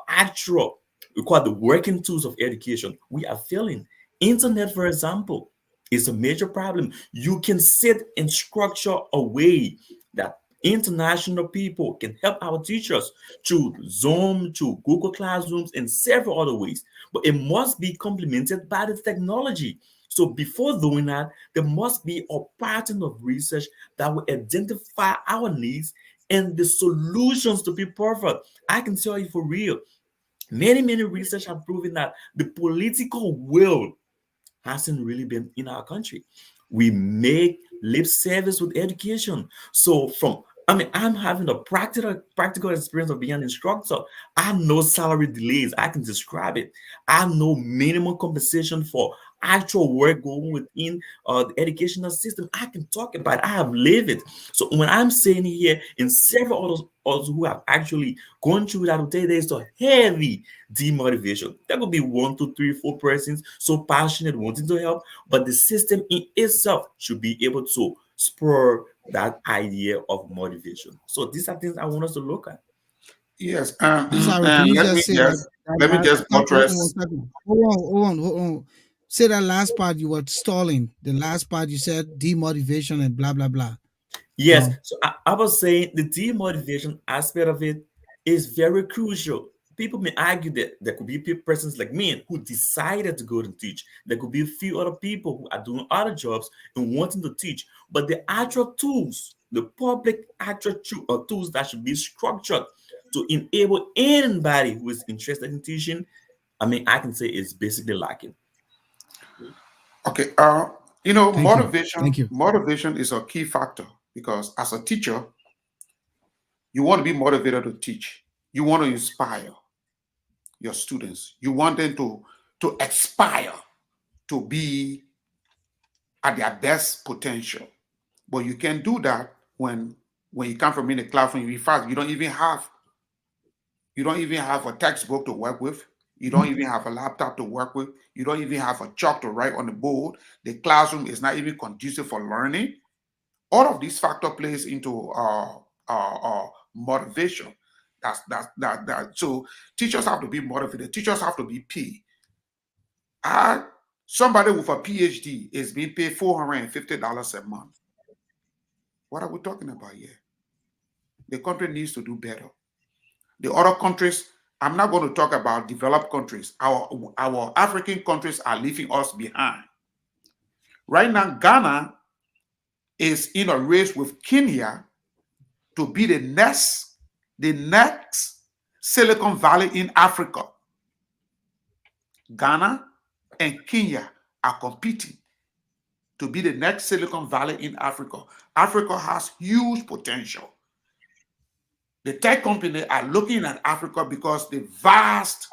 actual, we call it the working tools of education, we are failing. Internet, for example, is a major problem. You can set and structure a way that international people can help our teachers through Zoom, through Google Classrooms, and several other ways. But it must be complemented by the technology. So before doing that, there must be a pattern of research that will identify our needs and the solutions to be perfect. I can tell you for real, many research have proven that the political will hasn't really been in our country. We make lip service with education. So from I'm having a practical experience of being an instructor. I know salary delays. I can describe it. I know minimum compensation for actual work going within the educational system. I can talk about it. I have lived it. So when I'm saying here, in several others who have actually gone through that, there is a heavy demotivation. There could be 1, 2, 3, 4 persons so passionate wanting to help, but the system in itself should be able to spur that idea of motivation. So these are things I want us to look at. Yes, I'm sorry, can and you just say that, that let me last, just stop, hold on one buttress. second. Hold on. Say that last part you were stalling. The last part you said demotivation and blah, blah, blah. Yes, Go. so I was saying the demotivation aspect of it is very crucial. People may argue that there could be persons like me who decided to go to teach. There could be a few other people who are doing other jobs and wanting to teach. But the actual tools, the public actual tools that should be structured to enable anybody who is interested in teaching, I can say it's basically lacking. Okay, Thank you. Thank you. motivation is a key factor because as a teacher, you want to be motivated to teach. You want to inspire your students. You want them to aspire to be at their best potential. But you can do that when you come from in the classroom. In fact, you don't even have a textbook to work with. You don't even have a laptop to work with. You don't even have a chalk to write on the board. The classroom is not even conducive for learning. All of these factor plays into motivation. So teachers have to be motivated. Teachers have to be paid. Somebody with a PhD is being paid $450 a month. What are we talking about here? The country needs to do better. The other countries, I'm not going to talk about developed countries. Our African countries are leaving us behind. Right now, Ghana is in a race with Kenya to be the next Silicon Valley in Africa. Ghana and Kenya are competing to be the next Silicon Valley in Africa. Africa has huge potential. The tech companies are looking at Africa because the vast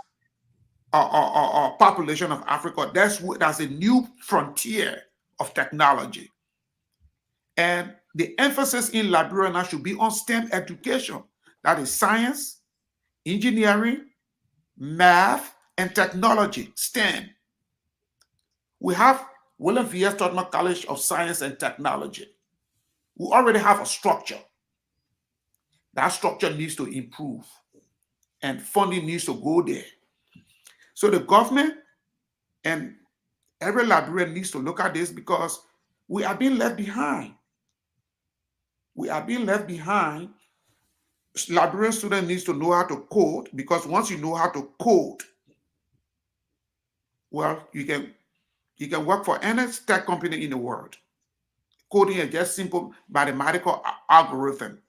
population of Africa, that's a new frontier of technology. And the emphasis in Liberia now should be on STEM education. That is science, engineering, math, and technology, STEM. We have William V.S. Totman College of Science and Technology. We already have a structure. That structure needs to improve, and funding needs to go there. So the government and every Liberian needs to look at this because we are being left behind. We are being left behind. Liberian student needs to know how to code because once you know how to code, well, you can work for any tech company in the world. Coding is just simple mathematical algorithm.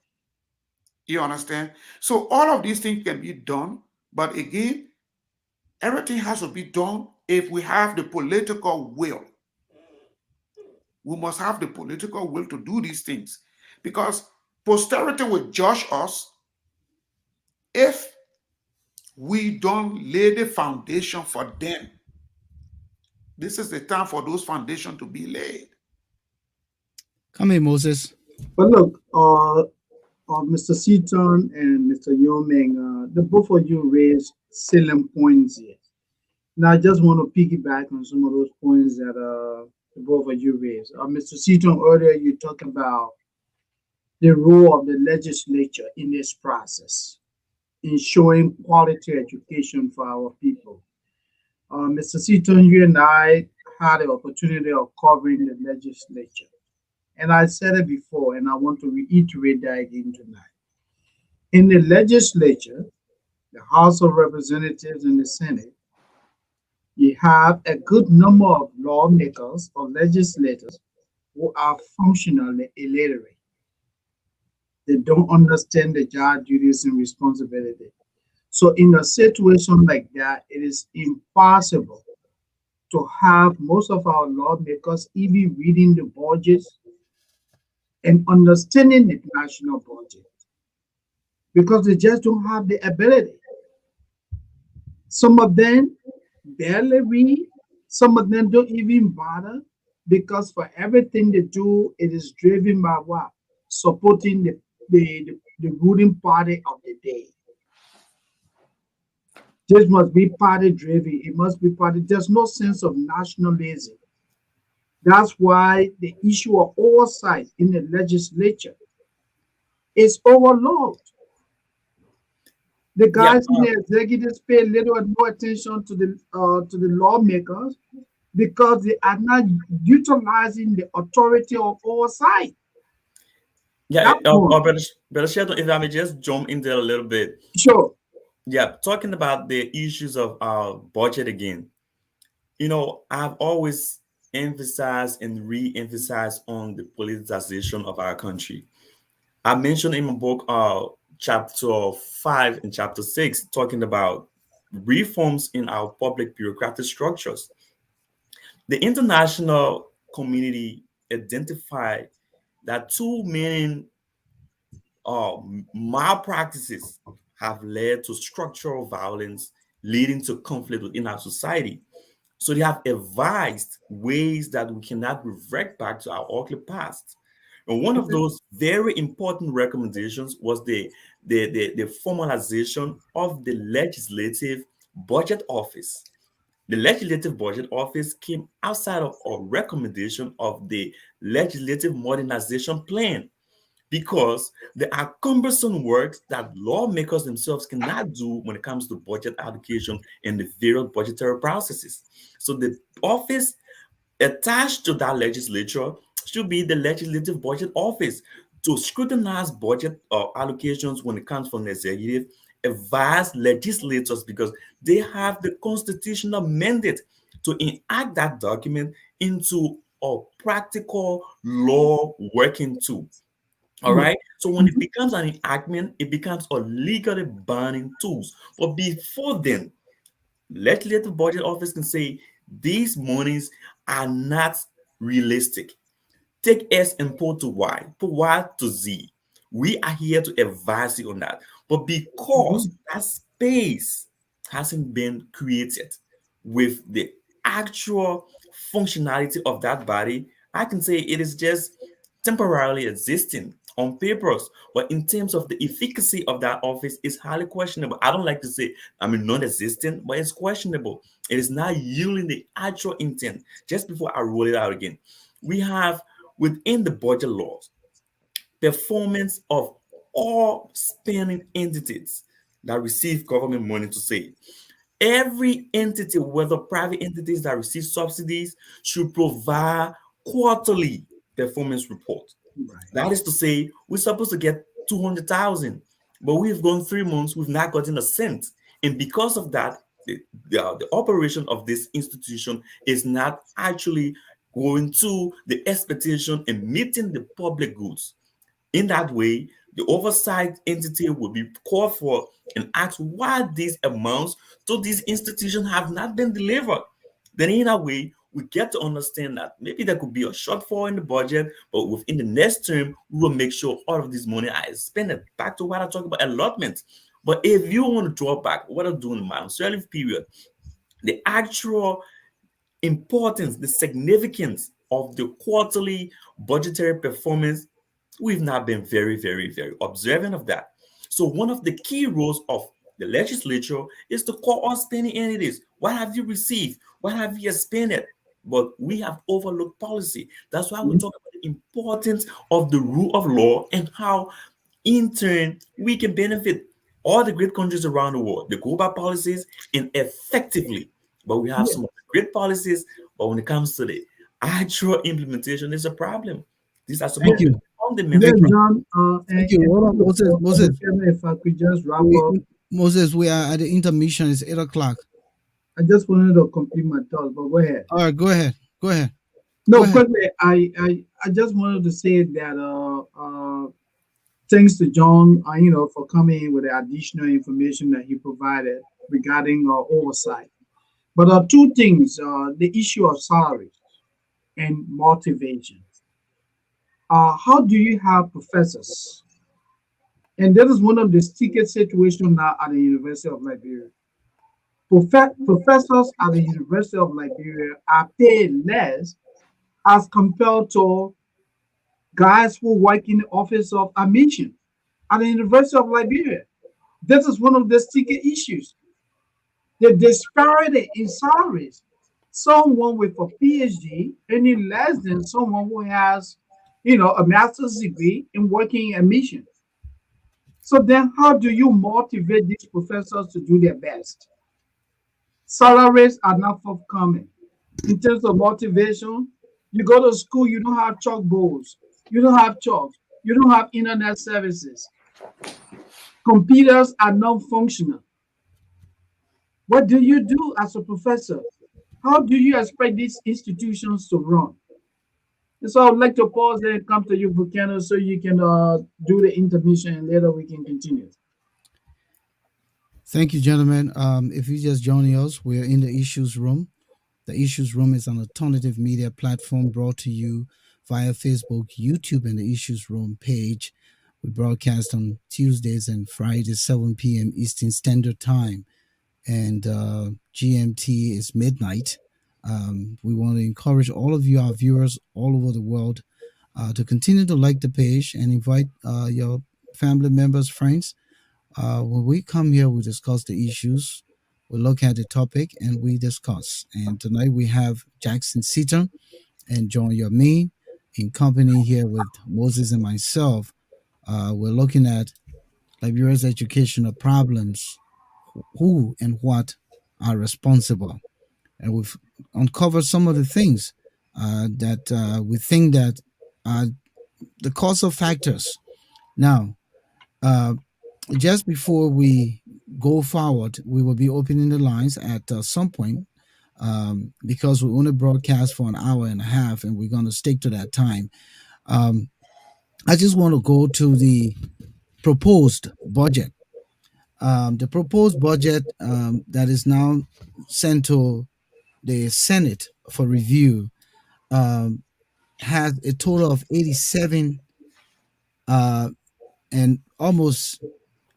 You understand? So all of these things can be done, but again, everything has to be done if we have the political will. We must have the political will to do these things because posterity will judge us if we don't lay the foundation for them. This is the time for those foundations to be laid. Come in, Moses. But look, Mr. Seton and Mr. Yormie, the both of you raised salient points here. Now, I just want to piggyback on some of those points that the both of you raised. Mr. Seton, earlier you talked about the role of the legislature in this process, ensuring quality education for our people. Mr. Seton, you and I had the opportunity of covering the legislature. And I said it before, and I want to reiterate that again tonight. In the legislature, the House of Representatives and the Senate, you have a good number of lawmakers or legislators who are functionally illiterate. They don't understand the job duties and responsibility. So, in a situation like that, it is impossible to have most of our lawmakers even reading the budgets and understanding the national budget because they just don't have the ability. Some of them barely read, some of them don't even bother because for everything they do, it is driven by what? Supporting the ruling party of the day. This must be party driven. It must be party. There's no sense of nationalism. That's why the issue of oversight in the legislature is overlooked. The Yeah, guys in the executives pay little or no attention to the lawmakers because they are not utilizing the authority of oversight. yeah. That's one. Brother Shelton, if I may just jump in there a little bit. Sure. Yeah, talking about the issues of our budget again. I've always emphasized and re-emphasized on the politicization of our country. I mentioned in my book, chapter 5 and chapter 6, talking about reforms in our public bureaucratic structures. The international community identified that too many malpractices have led to structural violence, leading to conflict within our society. So they have advised ways that we cannot revert back to our ugly past. And one of those very important recommendations was the formalization of the Legislative Budget Office. The Legislative Budget Office came outside of a recommendation of the Legislative Modernization Plan because there are cumbersome works that lawmakers themselves cannot do when it comes to budget allocation and the various budgetary processes. So the office attached to that legislature should be the Legislative Budget Office to scrutinize budget allocations when it comes from the executive, advise legislators because they have the constitutional mandate to enact that document into a practical law working tool. All right. So when it becomes an enactment, it becomes a legally binding tools. But before then, legislative budget office can say these monies are not realistic. Take S and put to Y, put Y to Z. We are here to advise you on that. But because Mhm. that space hasn't been created with the actual functionality of that body, I can say it is just temporarily existing on papers. But in terms of the efficacy of that office, is highly questionable. I don't like to say, non-existent, but it's questionable. It is not yielding the actual intent. Just before I roll it out again, we have within the budget laws performance of all spending entities that receive government money to say every entity, whether private entities that receive subsidies, should provide quarterly performance report. Right. That is to say, we're supposed to get 200,000, but we've gone 3 months, we've not gotten a cent. And because of that, the operation of this institution is not actually going to the expectation and meeting the public goods. In that way, the oversight entity will be called for and asked why these amounts to these institutions have not been delivered. Then, in a way, we get to understand that maybe there could be a shortfall in the budget, but within the next term, we will make sure all of this money is spent. Back to what I talked about allotments. But if you want to draw back, what I'm doing in my uncertain period, the actual importance, the significance of the quarterly budgetary performance, we've not been very, very, very observant of that. So one of the key roles of the legislature is to call on spending entities. What have you received? What have you expended? But we have overlooked policy. That's why we Mhm. talk about the importance of the rule of law and how, in turn, we can benefit all the great countries around the world. They go by policies and effectively, but we have Yeah. some great policies. But when it comes to the actual implementation, there's a problem. These are some And Thank of the you. yeah, Thank fundamental. you. John, Thank you. Hold on, Moses. Moses. if I could just wrap We, up, Moses, we are at the intermission. It's 8 o'clock. I just wanted to complete my thoughts, but go ahead. All right, go ahead. Go ahead. Go No, ahead. quickly, I just wanted to say that thanks to John, for coming in with the additional information that he provided regarding oversight. But two things: the issue of salary and motivation. How do you have professors? And that is one of the sticky situations now at the University of Liberia. Professors at the University of Liberia are paid less as compared to guys who work in the office of admission at the University of Liberia. This is one of the sticky issues. The disparity in salaries. Someone with a PhD earning less than someone who has, a master's degree in working in admission. So then how do you motivate these professors to do their best? Salaries are not forthcoming. In terms of motivation, you go to school, you don't have chalkboards, you don't have chalk, you don't have internet services. Computers are non functional. What do you do as a professor? How do you expect these institutions to run? And so I would like to pause there and come to you, Volcano, so you can do the intermission and later we can continue. Thank you, gentlemen. If you just joining us, we're in the issues room. The Issues Room is an alternative media platform brought to you via Facebook, YouTube, and the Issues Room page. We broadcast on Tuesdays and Fridays, 7 p.m. Eastern Standard Time, and GMT is midnight. We want to encourage all of you, our viewers all over the world, to continue to like the page and invite your family members, friends. When we come here, we discuss the issues, we look at the topic, and we discuss. And tonight we have Jackson Seton and John Yormie in company here with Moses and myself. We're looking at Liberia's educational problems, who and what are responsible. And we've uncovered some of the things that we think that are the causal factors. Now, uh, just before we go forward, we will be opening the lines at some point because we only broadcast for an hour and a half and we're going to stick to that time. Um, I just want to go to the proposed budget. The proposed budget that is now sent to the Senate for review um, has a total of 87 uh, and almost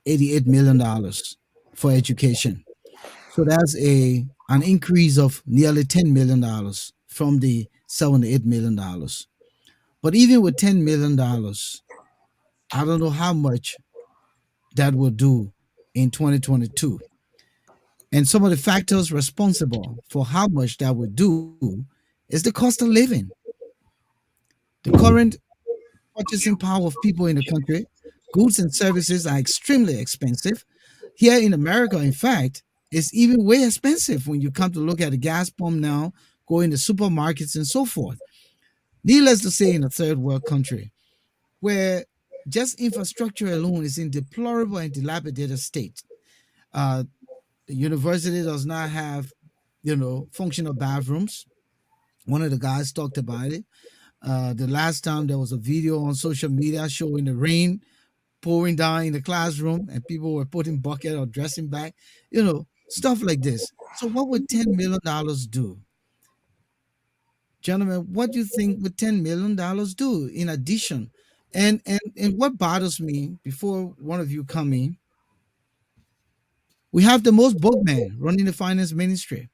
$88 million for education. So that's an increase of nearly $10 million from the $78 million. But even with $10 million, I don't know how much that will do in 2022. And some of the factors responsible for how much that would do is the cost of living. The current purchasing power of people in the country, goods and services are extremely expensive. Here in America, in fact, it's even way expensive when you come to look at the gas pump now, go into supermarkets and so forth. Needless to say, in a third world country where just infrastructure alone is in deplorable and dilapidated state. Uh, the university does not have, functional bathrooms. One of the guys talked about it. The last time there was a video on social media showing the rain pouring down in the classroom and people were putting bucket or dressing bag, stuff like this. So what would $10 million do? Gentlemen, what do you think would $10 million do in addition? And what bothers me before one of you come in, we have the most bookman running the finance ministry.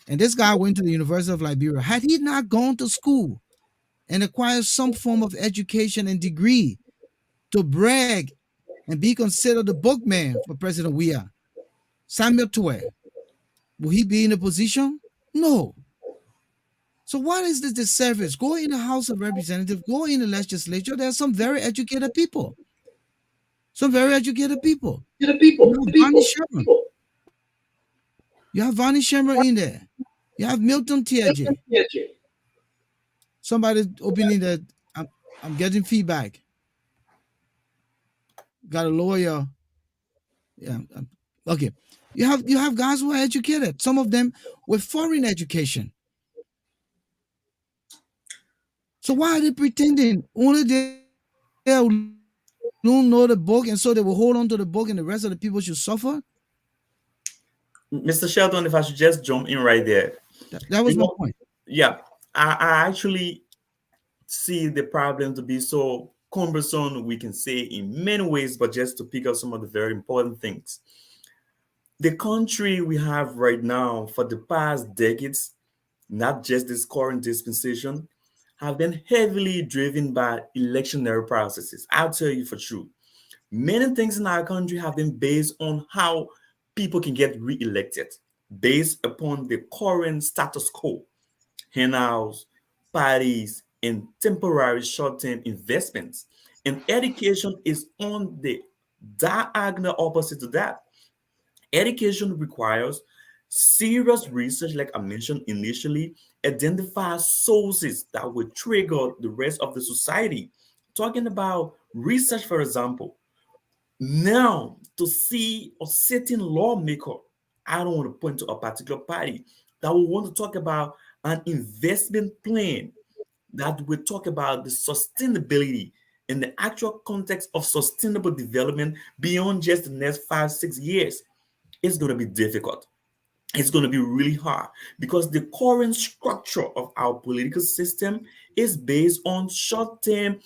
And this guy went to the University of Liberia. Had he not gone to school and acquired some form of education and degree to brag and be considered the bookman for President Weah, Samuel Tuer, will he be in a position? No. So what is this disservice? Go in the House of Representatives, go in the legislature. There are some very educated people. Some very educated people. To the You people, have the Bonnie people, Sherman. people. You have Vonnie Sherman in there. You have Milton Tiaje. Somebody opening the I'm getting feedback. Got a lawyer. Yeah. Okay. You have guys who are educated. Some of them with foreign education. So why are they pretending? Only they don't know the book, and so they will hold on to the book, and the rest of the people should suffer. Mr. Shelton, if I should just jump in right there. That You was my know, point. yeah, I actually see the problem to be so cumbersome, we can say in many ways, but just to pick up some of the very important things. The country we have right now for the past decades, not just this current dispensation, have been heavily driven by electionary processes. I'll tell you for sure. Many things in our country have been based on how people can get re-elected, based upon the current status quo, handouts, parties, and temporary short-term investments. And education is on the diagonal opposite to that. Education requires serious research, like I mentioned initially, identify sources that will trigger the rest of the society. Talking about research, for example, now to see a certain lawmaker, I don't want to point to a particular party, that will want to talk about an investment plan that will talk about the sustainability in the actual context of sustainable development beyond just the next 5, 6 years. It's going to be difficult. It's going to be really hard because the current structure of our political system is based on short-term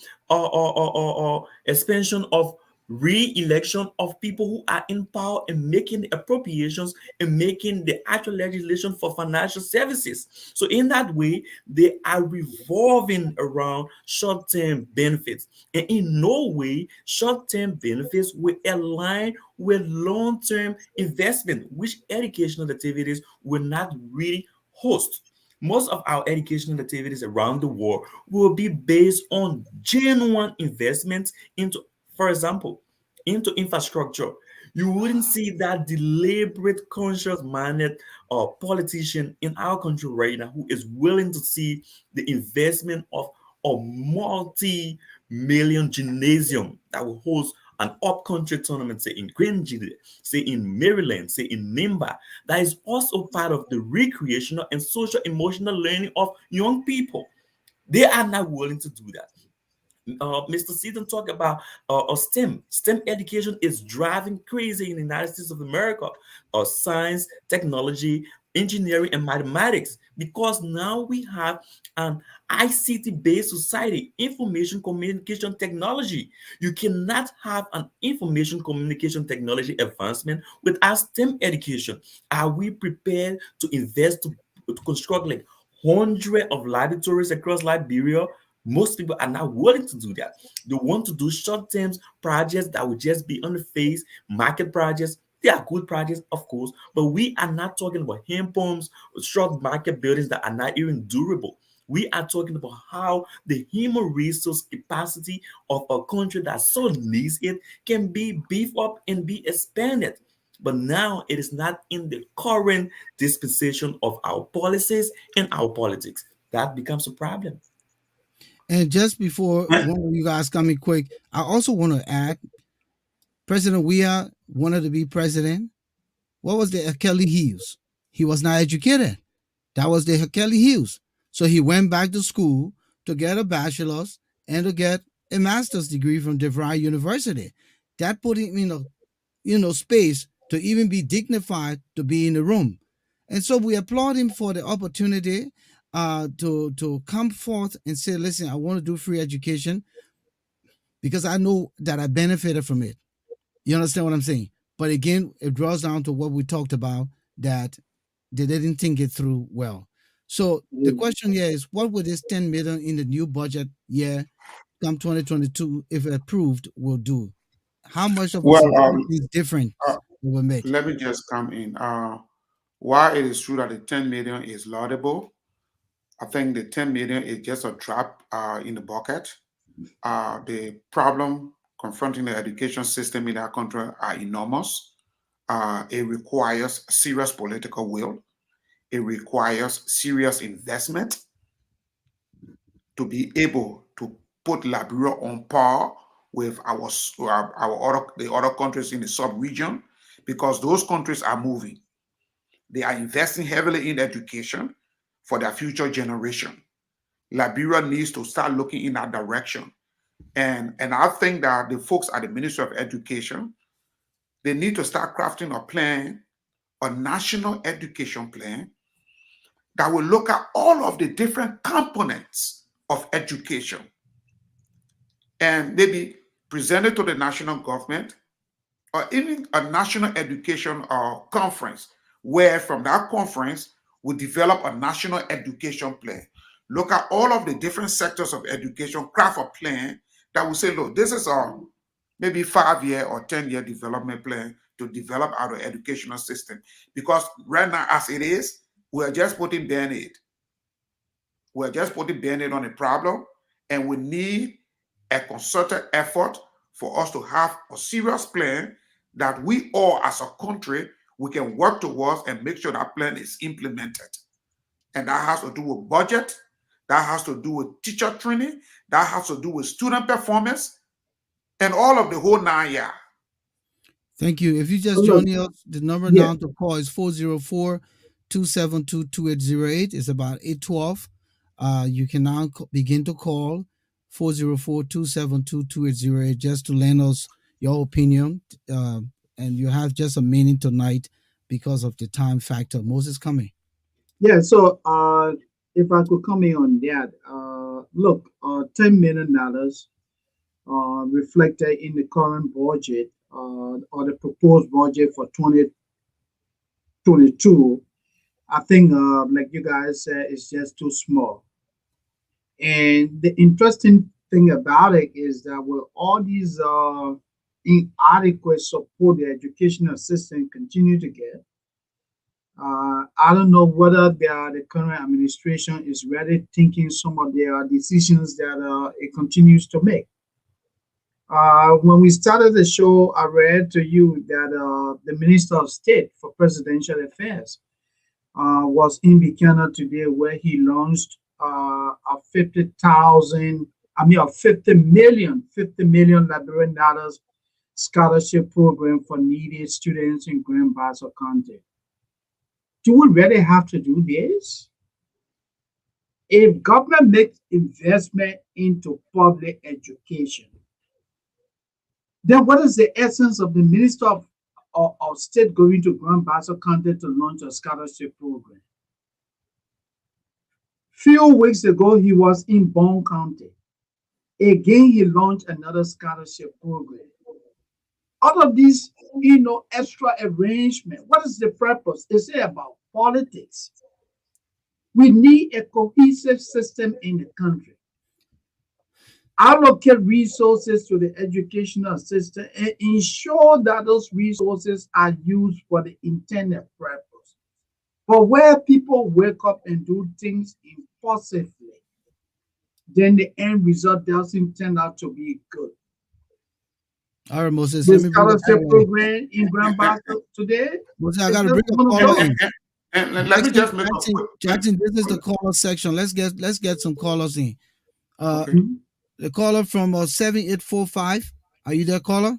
expansion of re-election of people who are in power and making the appropriations and making the actual legislation for financial services. So in that way, they are revolving around short-term benefits. And in no way short-term benefits will align with long-term investment, which educational activities will not really host. Most of our educational activities around the world will be based on genuine investments into, for example, into infrastructure. You wouldn't see that deliberate, conscious-minded politician in our country right now who is willing to see the investment of a multi-million gymnasium that will host an up-country tournament, say in Greenville, say in Maryland, say in Nimba. That is also part of the recreational and social emotional learning of young people. They are not willing to do that. Mr. Seton talked about STEM. STEM education is driving crazy in the United States of America. Science, technology, engineering, and mathematics, because now we have an ICT-based society, information communication technology. You cannot have an information communication technology advancement without STEM education. Are we prepared to invest to construct like hundreds of laboratories across Liberia? Most people are not willing to do that. They want to do short-term projects that will just be on the face, market projects. They are good projects, of course, but we are not talking about hand pumps, short market buildings that are not even durable. We are talking about how the human resource capacity of a country that so needs it can be beefed up and be expanded. But now it is not in the current dispensation of our policies and our politics. That becomes a problem. And just before one of you guys come in quick, I also want to add President Weah wanted to be president. What was the Achilles heels? He was not educated. That was the Achilles heels. So he went back to school to get a bachelor's and to get a master's degree from DeVry University. That put him in a space to even be dignified to be in the room. And so we applaud him for the opportunity to come forth and say, listen, I want to do free education because I know that I benefited from it. You understand what I'm saying? But again, it draws down to what we talked about, that they didn't think it through well. So the question here is, what would this 10 million in the new budget year come 2022, if approved, will do? How much of a Well, significant difference uh, it will make? let me just come in. While it is true that the 10 million is laudable, I think the 10 million is just a drop in the bucket. The problem confronting the education system in our country are enormous. It requires serious political will. It requires serious investment to be able to put Liberia on par with the other countries in the sub-region, because those countries are moving. They are investing heavily in education for their future generation. Liberia needs to start looking in that direction. And I think that the folks at the Ministry of Education, they need to start crafting a plan, a national education plan that will look at all of the different components of education and maybe present it to the national government, or even a national education conference, where from that conference we develop a national education plan. Look at all of the different sectors of education, craft a plan that will say, look, this is our maybe 5-year or 10-year development plan to develop our educational system. Because right now, as it is, we're just putting Band-Aid. We're just putting Band-Aid on a problem, and we need a concerted effort for us to have a serious plan that we all as a country, we can work towards and make sure that plan is implemented. And that has to do with budget, that has to do with teacher training, that has to do with student performance, and all of the whole 9 yards. Thank you. If you just joined us, the number now to call is 404-272-2808. It's about 812. You can now begin to call 404-272-2808 just to lend us your opinion. And you have just a minute tonight because of the time factor. Moses coming. Yeah, so if I could come in on that, look, $10 million reflected in the current budget or the proposed budget for 2022, I think, like you guys said, it's just too small. And the interesting thing about it is that with all these inadequate support the educational system continue to get, I don't know whether the current administration is really thinking some of their decisions that it continues to make. When we started the show, I read to you that the Minister of State for Presidential Affairs was in Volcano today, where he launched a $50 million Liberian dollars scholarship program for needy students in Grand Bassa County. Do we really have to do this? If government makes investment into public education, then what is the essence of the Minister of State going to Grand Bassa County to launch a scholarship program? Few weeks ago, he was in Bone County. Again, he launched another scholarship program. All of these, extra arrangement, what is the purpose? Is it about politics? We need a cohesive system in the country. Allocate resources to the educational system and ensure that those resources are used for the intended purpose. But where people wake up and do things impulsively, then the end result doesn't turn out to be good. All right, Moses. The scholarship program in Grand Bassa today. Moses, I got to bring a caller in. And let me just make Jackson, this is the caller section. Let's get some callers in. Okay. The caller from 7845. Are you there, caller?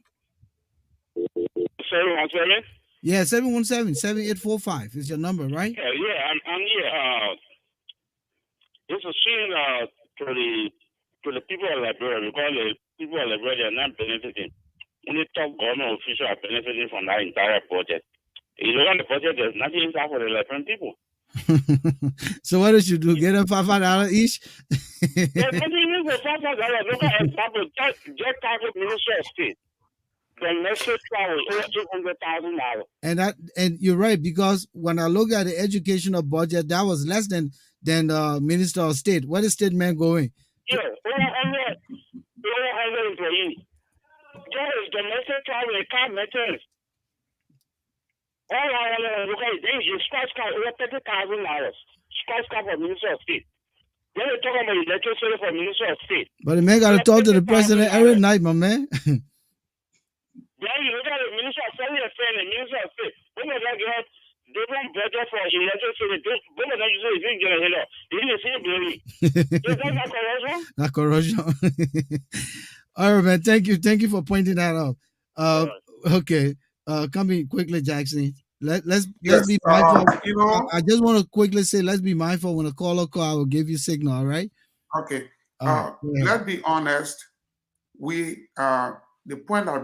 717? Yeah, 717-7845 is your number, right? Yeah, I'm here. It's a shame to the people of Liberia, because the people of Liberia are not benefiting. Only top government officials are benefiting from that entire budget. You look at the budget, there's nothing inside for the Liberian people. So what did you do? Get them $5 each? There's nothing for $5. Look at example, get target Ministry of State. The next travel over $200,000. And you're right, because when I look at the educational budget, that was less than Minister of State. Where is state man going? Yeah, over 100 employees. That is domestic travel, it can't make sense. All I want to look at is you scratch card over $30,000. Scratch card for Minister of State. Then they talk about electricity for Minister of State. But the man got to talk to the president every night, my man. Then you look at the Minister of Foreign Affairs and the Minister of State. When they get different budget for election, so they don't use it. They didn't see it, baby. Is that corruption? Not corruption. All right, man. Thank you for pointing that out. Okay. Coming quickly, Jackson. Let's be mindful. I just want to quickly say, let's be mindful when a caller call. I will give you signal. All right. Okay. Let's be honest. We the point that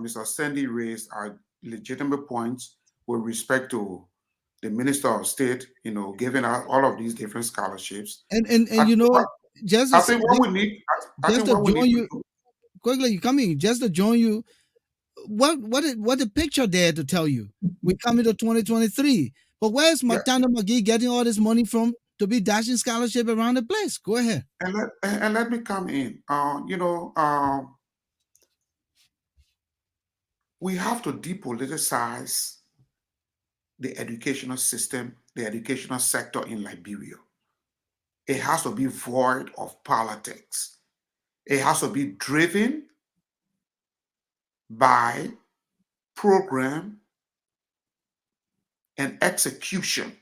Mr. Sandy raised are legitimate points with respect to the Minister of State, giving out all of these different scholarships. And just I think what we need, just to join you quickly, you coming just to join you. What the picture there to tell you? We coming to 2023, but where's Matanda McGee getting all this money from to be dashing scholarship around the place? Go ahead. And let me come in. We have to depoliticize the educational system, the educational sector in Liberia. It has to be void of politics. It has to be driven by program and execution.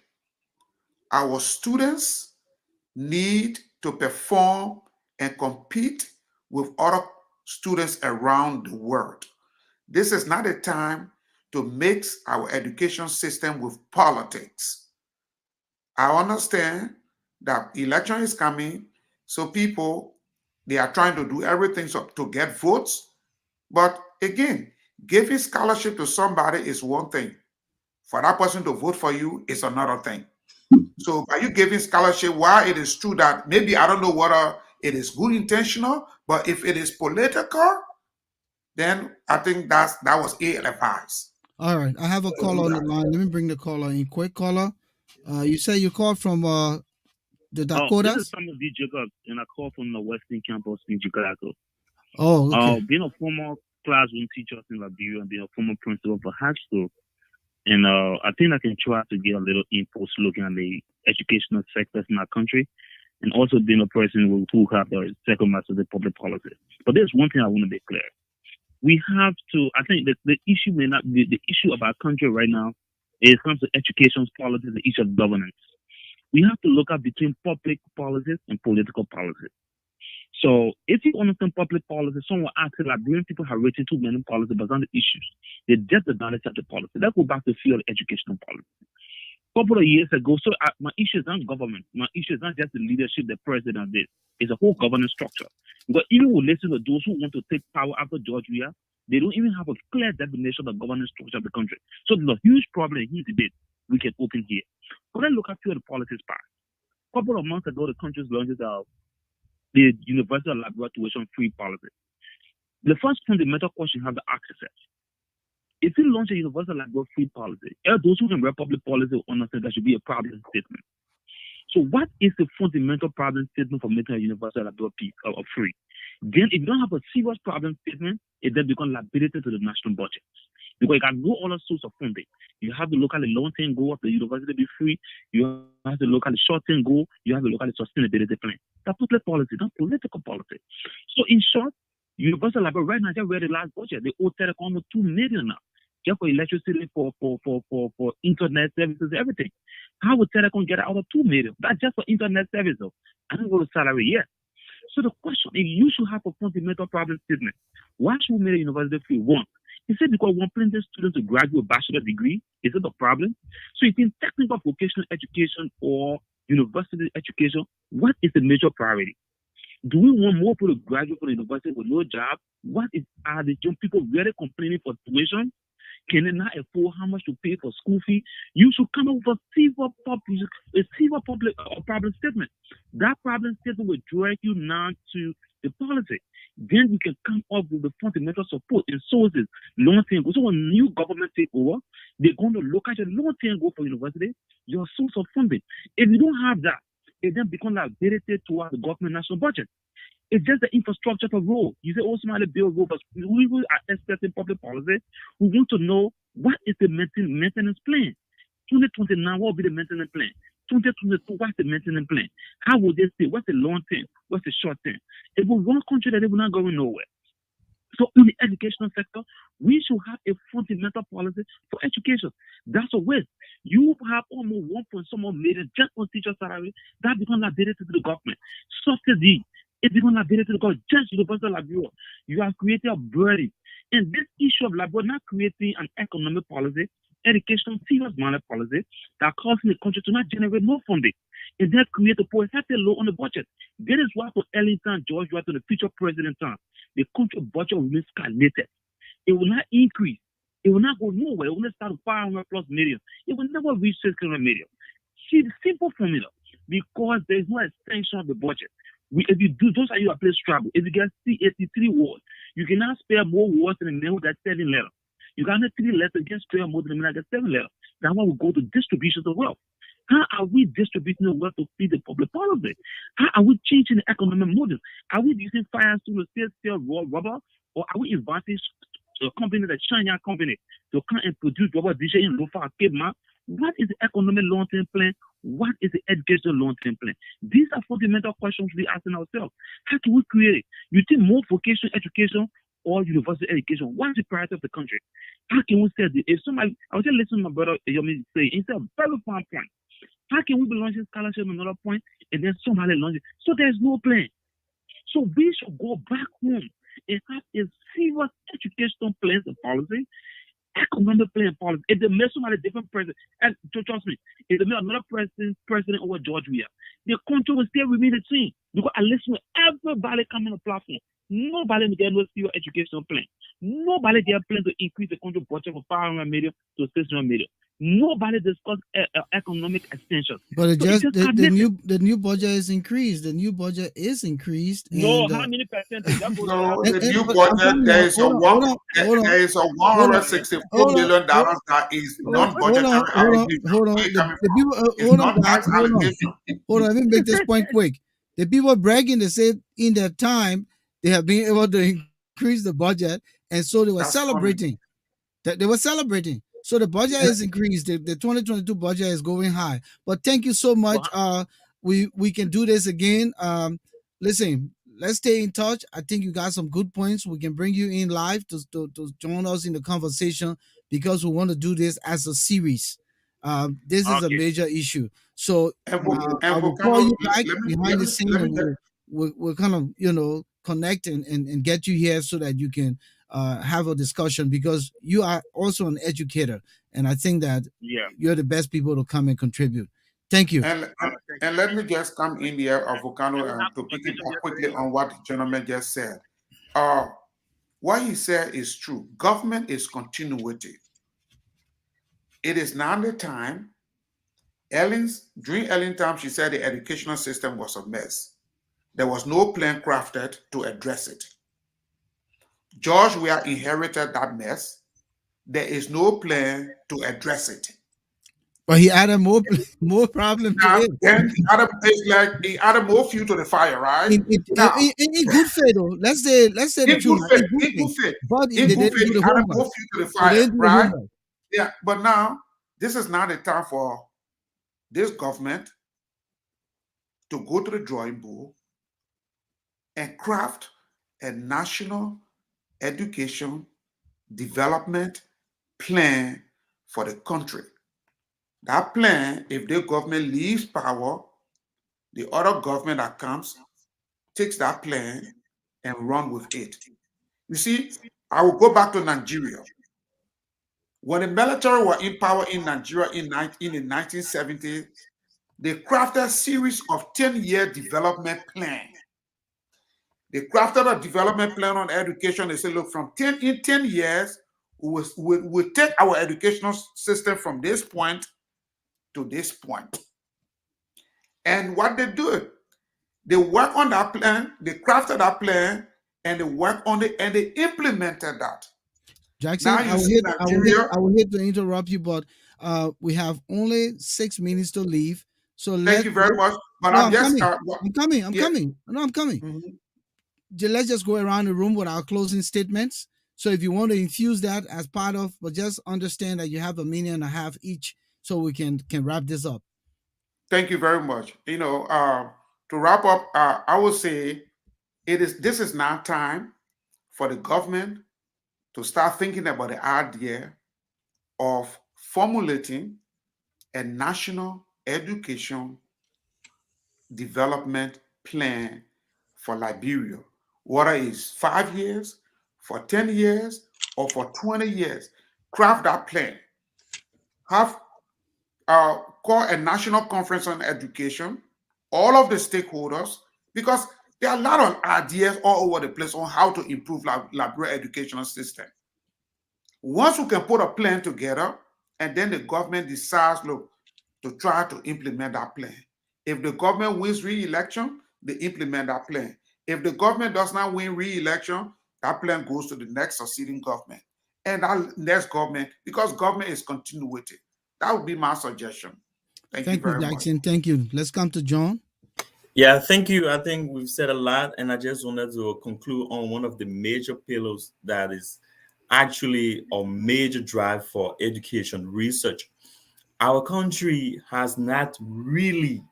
Our students need to perform and compete with other students around the world. This is not a time to mix our education system with politics. I understand that election is coming, so people, they are trying to do everything to get votes. But again, giving scholarship to somebody is one thing. For that person to vote for you is another thing. So are you giving scholarship? While it is true that maybe, I don't know whether it is good intentional, but if it is political, then I think that was ill-advised. All right. I have a caller on the line. Let me bring the caller in. Quick caller. You say you called from the Dakotas? This is Samuel D. Jacobs, and I call from the Western Campus in Chicago. Oh, okay. Being a former classroom teacher in Liberia and being a former principal for high school, and I think I can try to get a little input looking at the educational sectors in our country, and also being a person who have the second master of public policy. But there's one thing I want to be clear. We have to, I think that the issue may not be the issue of our country right now. It comes to education policies, the issue of governance. We have to look at between public policies and political policies. So if you understand public policy, someone asks Liberian people have written too many policies but on the issues. They just the knowledge of the policy. Let's go back to field educational policy. A couple of years ago, so my issue is not government. My issue is not just the leadership, the president did. It's a whole governance structure. But even we listen to those who want to take power after George Weah, they don't even have a clear definition of the governance structure of the country. So there's a huge problem in debate we can open here. But let's look at field politics part. A couple of months ago, the country launched the Universal Liberia tuition-free policy. The first fundamental question you have to ask yourself: if you launch a universal Liberia-free policy, those who can read public policy will understand that should be a problem statement. So what is the fundamental problem statement for making a universal Liberia free? Then if you don't have a serious problem statement, it then becomes liability to the national budget. Because you can go all sorts of funding. You have to look at the long-term goal of the university to be free. You have to look at the short-term goal. You have to look at the sustainability plan. That's public policy, not political policy. So in short, Universal Liberia right now, where the last budget, they owe Telecom almost $2 million now. Just for electricity, for internet services, everything. How would Telecom get out of $2 million? That's just for internet service, though. I don't go to salary yet. So the question is, you should have a fundamental problem statement. Why should we make a university free? One, he said because one plenty students to graduate a bachelor degree, is it a problem? So if in technical vocational education or university education, what is the major priority? Do we want more people to graduate from the university with no job? Are the young people really complaining for tuition? Can they not afford how much to pay for school fee? You should come up with a silver public problem statement. That problem statement will drag you now to the policy. Then we can come up with the fundamental support and sources, long-term goals. So when new government take over, they're going to look at your long-term goal for university, your source of funding. If you don't have that, it then becomes liability towards the government national budget. It's just the infrastructure for road. You say, somebody build road, but we are expecting public policy. We want to know what is the maintenance plan. 2029, what will be the maintenance plan? 2022, what's the maintenance plan? How will they say? What's the long term? What's the short term? It will one country that they will not going nowhere. So in the educational sector, we should have a fundamental policy for education. That's a waste. have almost 1 point some more million just on teacher salary. That becomes liability to the government. Subsidy, it becomes liability to the government. Just University of Liberia, you have created a burden. And this issue of Liberia not creating an economic policy, educational serious money policy that causing the country to not generate more funding. And then create a poor healthy low on the budget. That is why for Ellington, George, to the future president time, the country budget will be stagnated. It will not increase. It will not go nowhere. It will not start with 500 plus million. It will never reach 600 million. See the simple formula, because there is no extension of the budget. If you do, those are your place travel. If you get C83 wards, you cannot spare more wards than the man who got 7 letters. You got 3 letters against spare more than the man who got 7 letters. That's why we go to distribution of wealth. How are we distributing the wealth to feed the public policy? How are we changing the economic model? Are we using fire to sell raw rubber, or are we inviting a company, the China company, to come and produce rubber DJ in Lofa Cape Mount? What is the economic long-term plan? What is the educational long-term plan? These are fundamental questions we're asking ourselves. How can we create it? You think more vocational education or university education? What is the priority of the country? How can we say this? If somebody, I was just listening to my brother Yormie say, it's a very fine point. How can we be launching scholarship on another point and then somebody launches? So there's no plan. So we should go back home and have a serious educational plans and policy, economic plan and policy. If they make somebody different president, and trust me, if they make another president over George Weah, the country will still remain the same. Because I listen to everybody coming on the platform. Nobody get no serious educational plan. Nobody get a plan to increase the country budget from 500 million to 600 million. Nobody discuss economic extension. But the new budget is increased. The new budget is increased. No, and, how many percent? No, the new budget, there is a $164 million that is non-budgetary. Hold on. The people, hold on, guys. Hold on. Let me make this point quick. The people bragging, they said in their time they have been able to increase the budget, and so they were celebrating. They were celebrating. So the budget is increased. The 2022 budget is going high. But thank you so much. We can do this again. Listen, let's stay in touch. I think you got some good points. We can bring you in live to join us in the conversation, because we want to do this as a series. This is a major issue. So I will call you back behind the scene, and we'll kind of connect and get you here so that you can have a discussion, because you are also an educator, and I think that you're the best people to come and contribute. Thank you. And let me just come in here, Volcano, to pick it up quickly on what the gentleman just said. What he said is true. Government is continuity. It is now the time. During Ellen's time, she said the educational system was a mess. There was no plan crafted to address it. George Weah inherited that mess. There is no plan to address it. But he added more problems to it. Then he added more fuel to the fire, right? In good faith, though. Let's say the truth. In good faith. But in good faith, he added more fuel to the fire, right? Yeah, but now, this is not the time for this government to go to the drawing board and craft a national education development plan for the country. That plan, if the government leaves power, the other government that comes takes that plan and run with it. You see, I will go back to Nigeria. When the military were in power in Nigeria in the 1970s, they crafted a series of 10-year development plans. They crafted a development plan on education. They said, look, in 10 years, we'll take our educational system from this point to this point. And what they do, they work on that plan, they crafted that plan, and they work on it, and they implemented that. Jackson, I will hate to interrupt you, but we have only 6 minutes to leave. So thank you very much. But I'm coming. No, I'm coming. Mm-hmm. Let's just go around the room with our closing statements. So if you want to infuse that as part of, but just understand that you have a minute and a half each, so we can wrap this up. Thank you very much. To wrap up, I would say this is now time for the government to start thinking about the idea of formulating a national education development plan for Liberia, whether it's 5 years, for 10 years, or for 20 years. Craft that plan. Have call a national conference on education, all of the stakeholders, because there are a lot of ideas all over the place on how to improve Liberia educational system. Once we can put a plan together, and then the government decides, look, to try to implement that plan. If the government wins re-election, they implement that plan. If the government does not win re-election, that plan goes to the next succeeding government. And that next government, because government is continuity. That would be my suggestion. Thank you Thank you, very much. Jackson. Thank you. Let's come to John. Yeah, thank you. I think we've said a lot, and I just wanted to conclude on one of the major pillars that is actually a major drive for education research. Our country has not really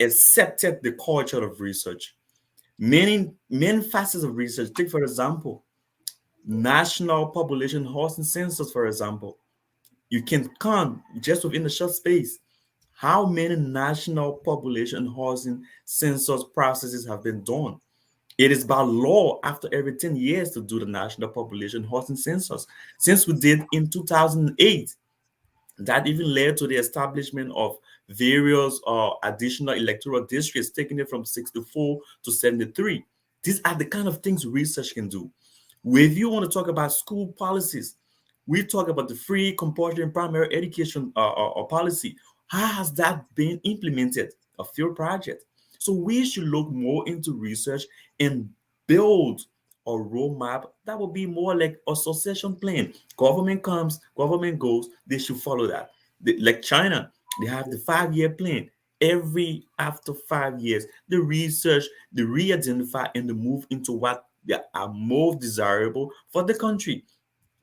accepted the culture of research. Many facets of research. Take, for example, national population housing census, for example. You can count just within a short space how many national population housing census processes have been done. It is by law after every 10 years to do the national population housing census. Since we did in 2008, that even led to the establishment of various additional electoral districts, taking it from 64 to 73. These are the kind of things research can do. If you want to talk about school policies, we talk about the free compulsory primary education policy. How has that been implemented? A field project. So we should look more into research and build a roadmap that will be more like a succession plan. Government comes, government goes, they should follow that. Like China, they have the 5-year plan. Every after 5 years, the research, they re-identify and they move into what they are most desirable for the country.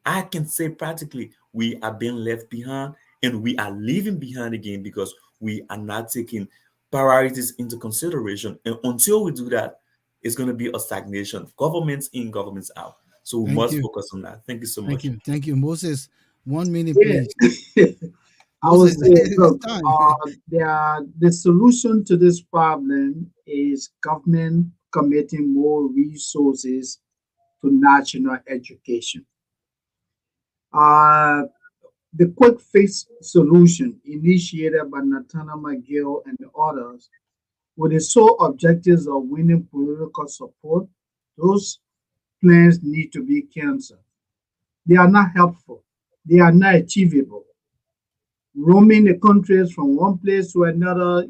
I can say practically we are being left behind and we are leaving behind again because we are not taking priorities into consideration. And until we do that, it's going to be a stagnation. Governments in, governments out. So we Thank must you. focus on that. Thank you so Thank much. you. Thank you. Moses, 1 minute, Yeah. please. I would Moses, say, it's look, time. the solution to this problem is government committing more resources to national education. Uh, the quick fix solution initiated by Natana McGill and others with the sole objectives of winning political support, those plans need to be canceled. They are not helpful. They are not achievable. Roaming the countries from one place to another,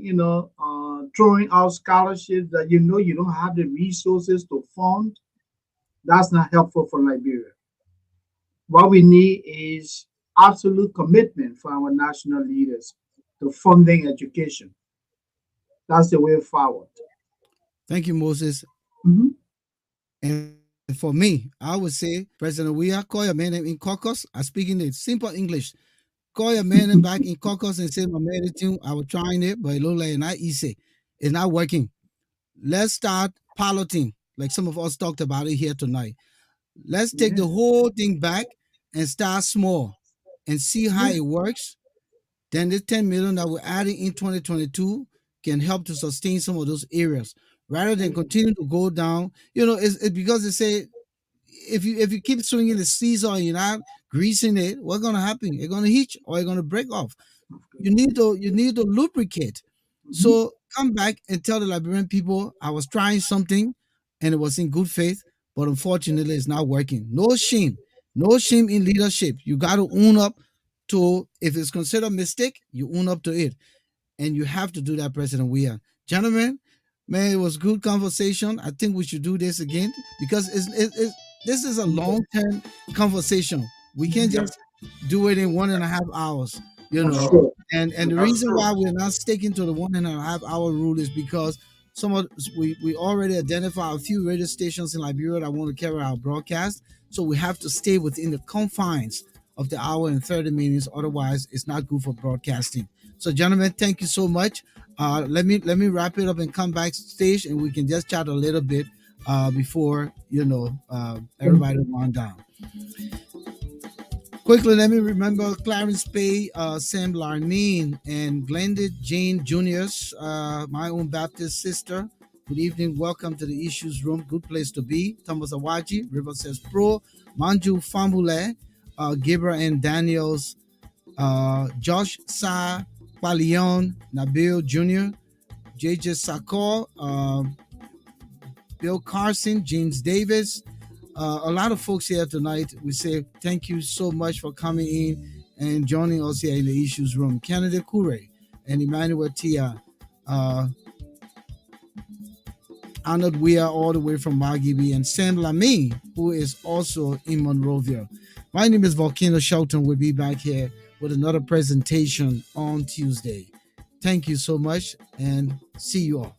throwing out scholarships that you don't have the resources to fund, that's not helpful for Liberia. What we need is absolute commitment for our national leaders to funding education. That's the way forward. Thank you, Moses. Mhm. And for me, I would say, President Weah, call your man in caucus. I speak in the simple English. Call your man back in caucus and say, my man, I was trying it, but it looked like it's not easy. It's not working. Let's start piloting, like some of us talked about it here tonight. Let's take Yeah, the whole thing back and start small and see how yeah. it works. Then the 10 million that we're adding in 2022 can help to sustain some of those areas rather than continue to go down. It's because they say if you keep swinging the seesaw and you're not greasing it, what's gonna happen? It's gonna hitch or it's gonna break off. You need to lubricate. Mhm. So come back and tell the Liberian people I was trying something and it was in good faith, but unfortunately it's not working. No shame. No shame in leadership. You gotta own up to if it's considered a mistake, you own up to it. And you have to do that, President Weah. Gentlemen, man, it was good conversation. I think we should do this again because this is a long term conversation. We can't Yep, just do it in 1.5 hours, you For know. no, sure. And the that's reason true. why we're not sticking to the 1.5 hour rule is because some of we already identified a few radio stations in Liberia that want to carry our broadcast. So we have to stay within the confines of the hour and 30 minutes. Otherwise, it's not good for broadcasting. So, gentlemen, thank you so much. Let me wrap it up and come backstage, and we can just chat a little bit before Thank everybody you. wind down. Quickly, let me remember Clarence Bay, Sam Larneen, and Glendon Jane Juniors, my own Baptist sister. Good evening. Welcome to the Issues Room. Good place to be. Thomas Awaji, River Says Pro, Manju Famule, Gibra and Daniels, Josh Sa, Palion, Nabil Jr., JJ Sakor, Bill Carson, James Davis, a lot of folks here tonight. We say thank you so much for coming in and joining us here in the Issues Room. Canada Kure and Emmanuel Tia, Arnold Weir all the way from Margibi, and Sam Lamy, who is also in Monrovia. My name is Volcano Shelton. We'll be back here with another presentation on Tuesday. Thank you so much and see you all.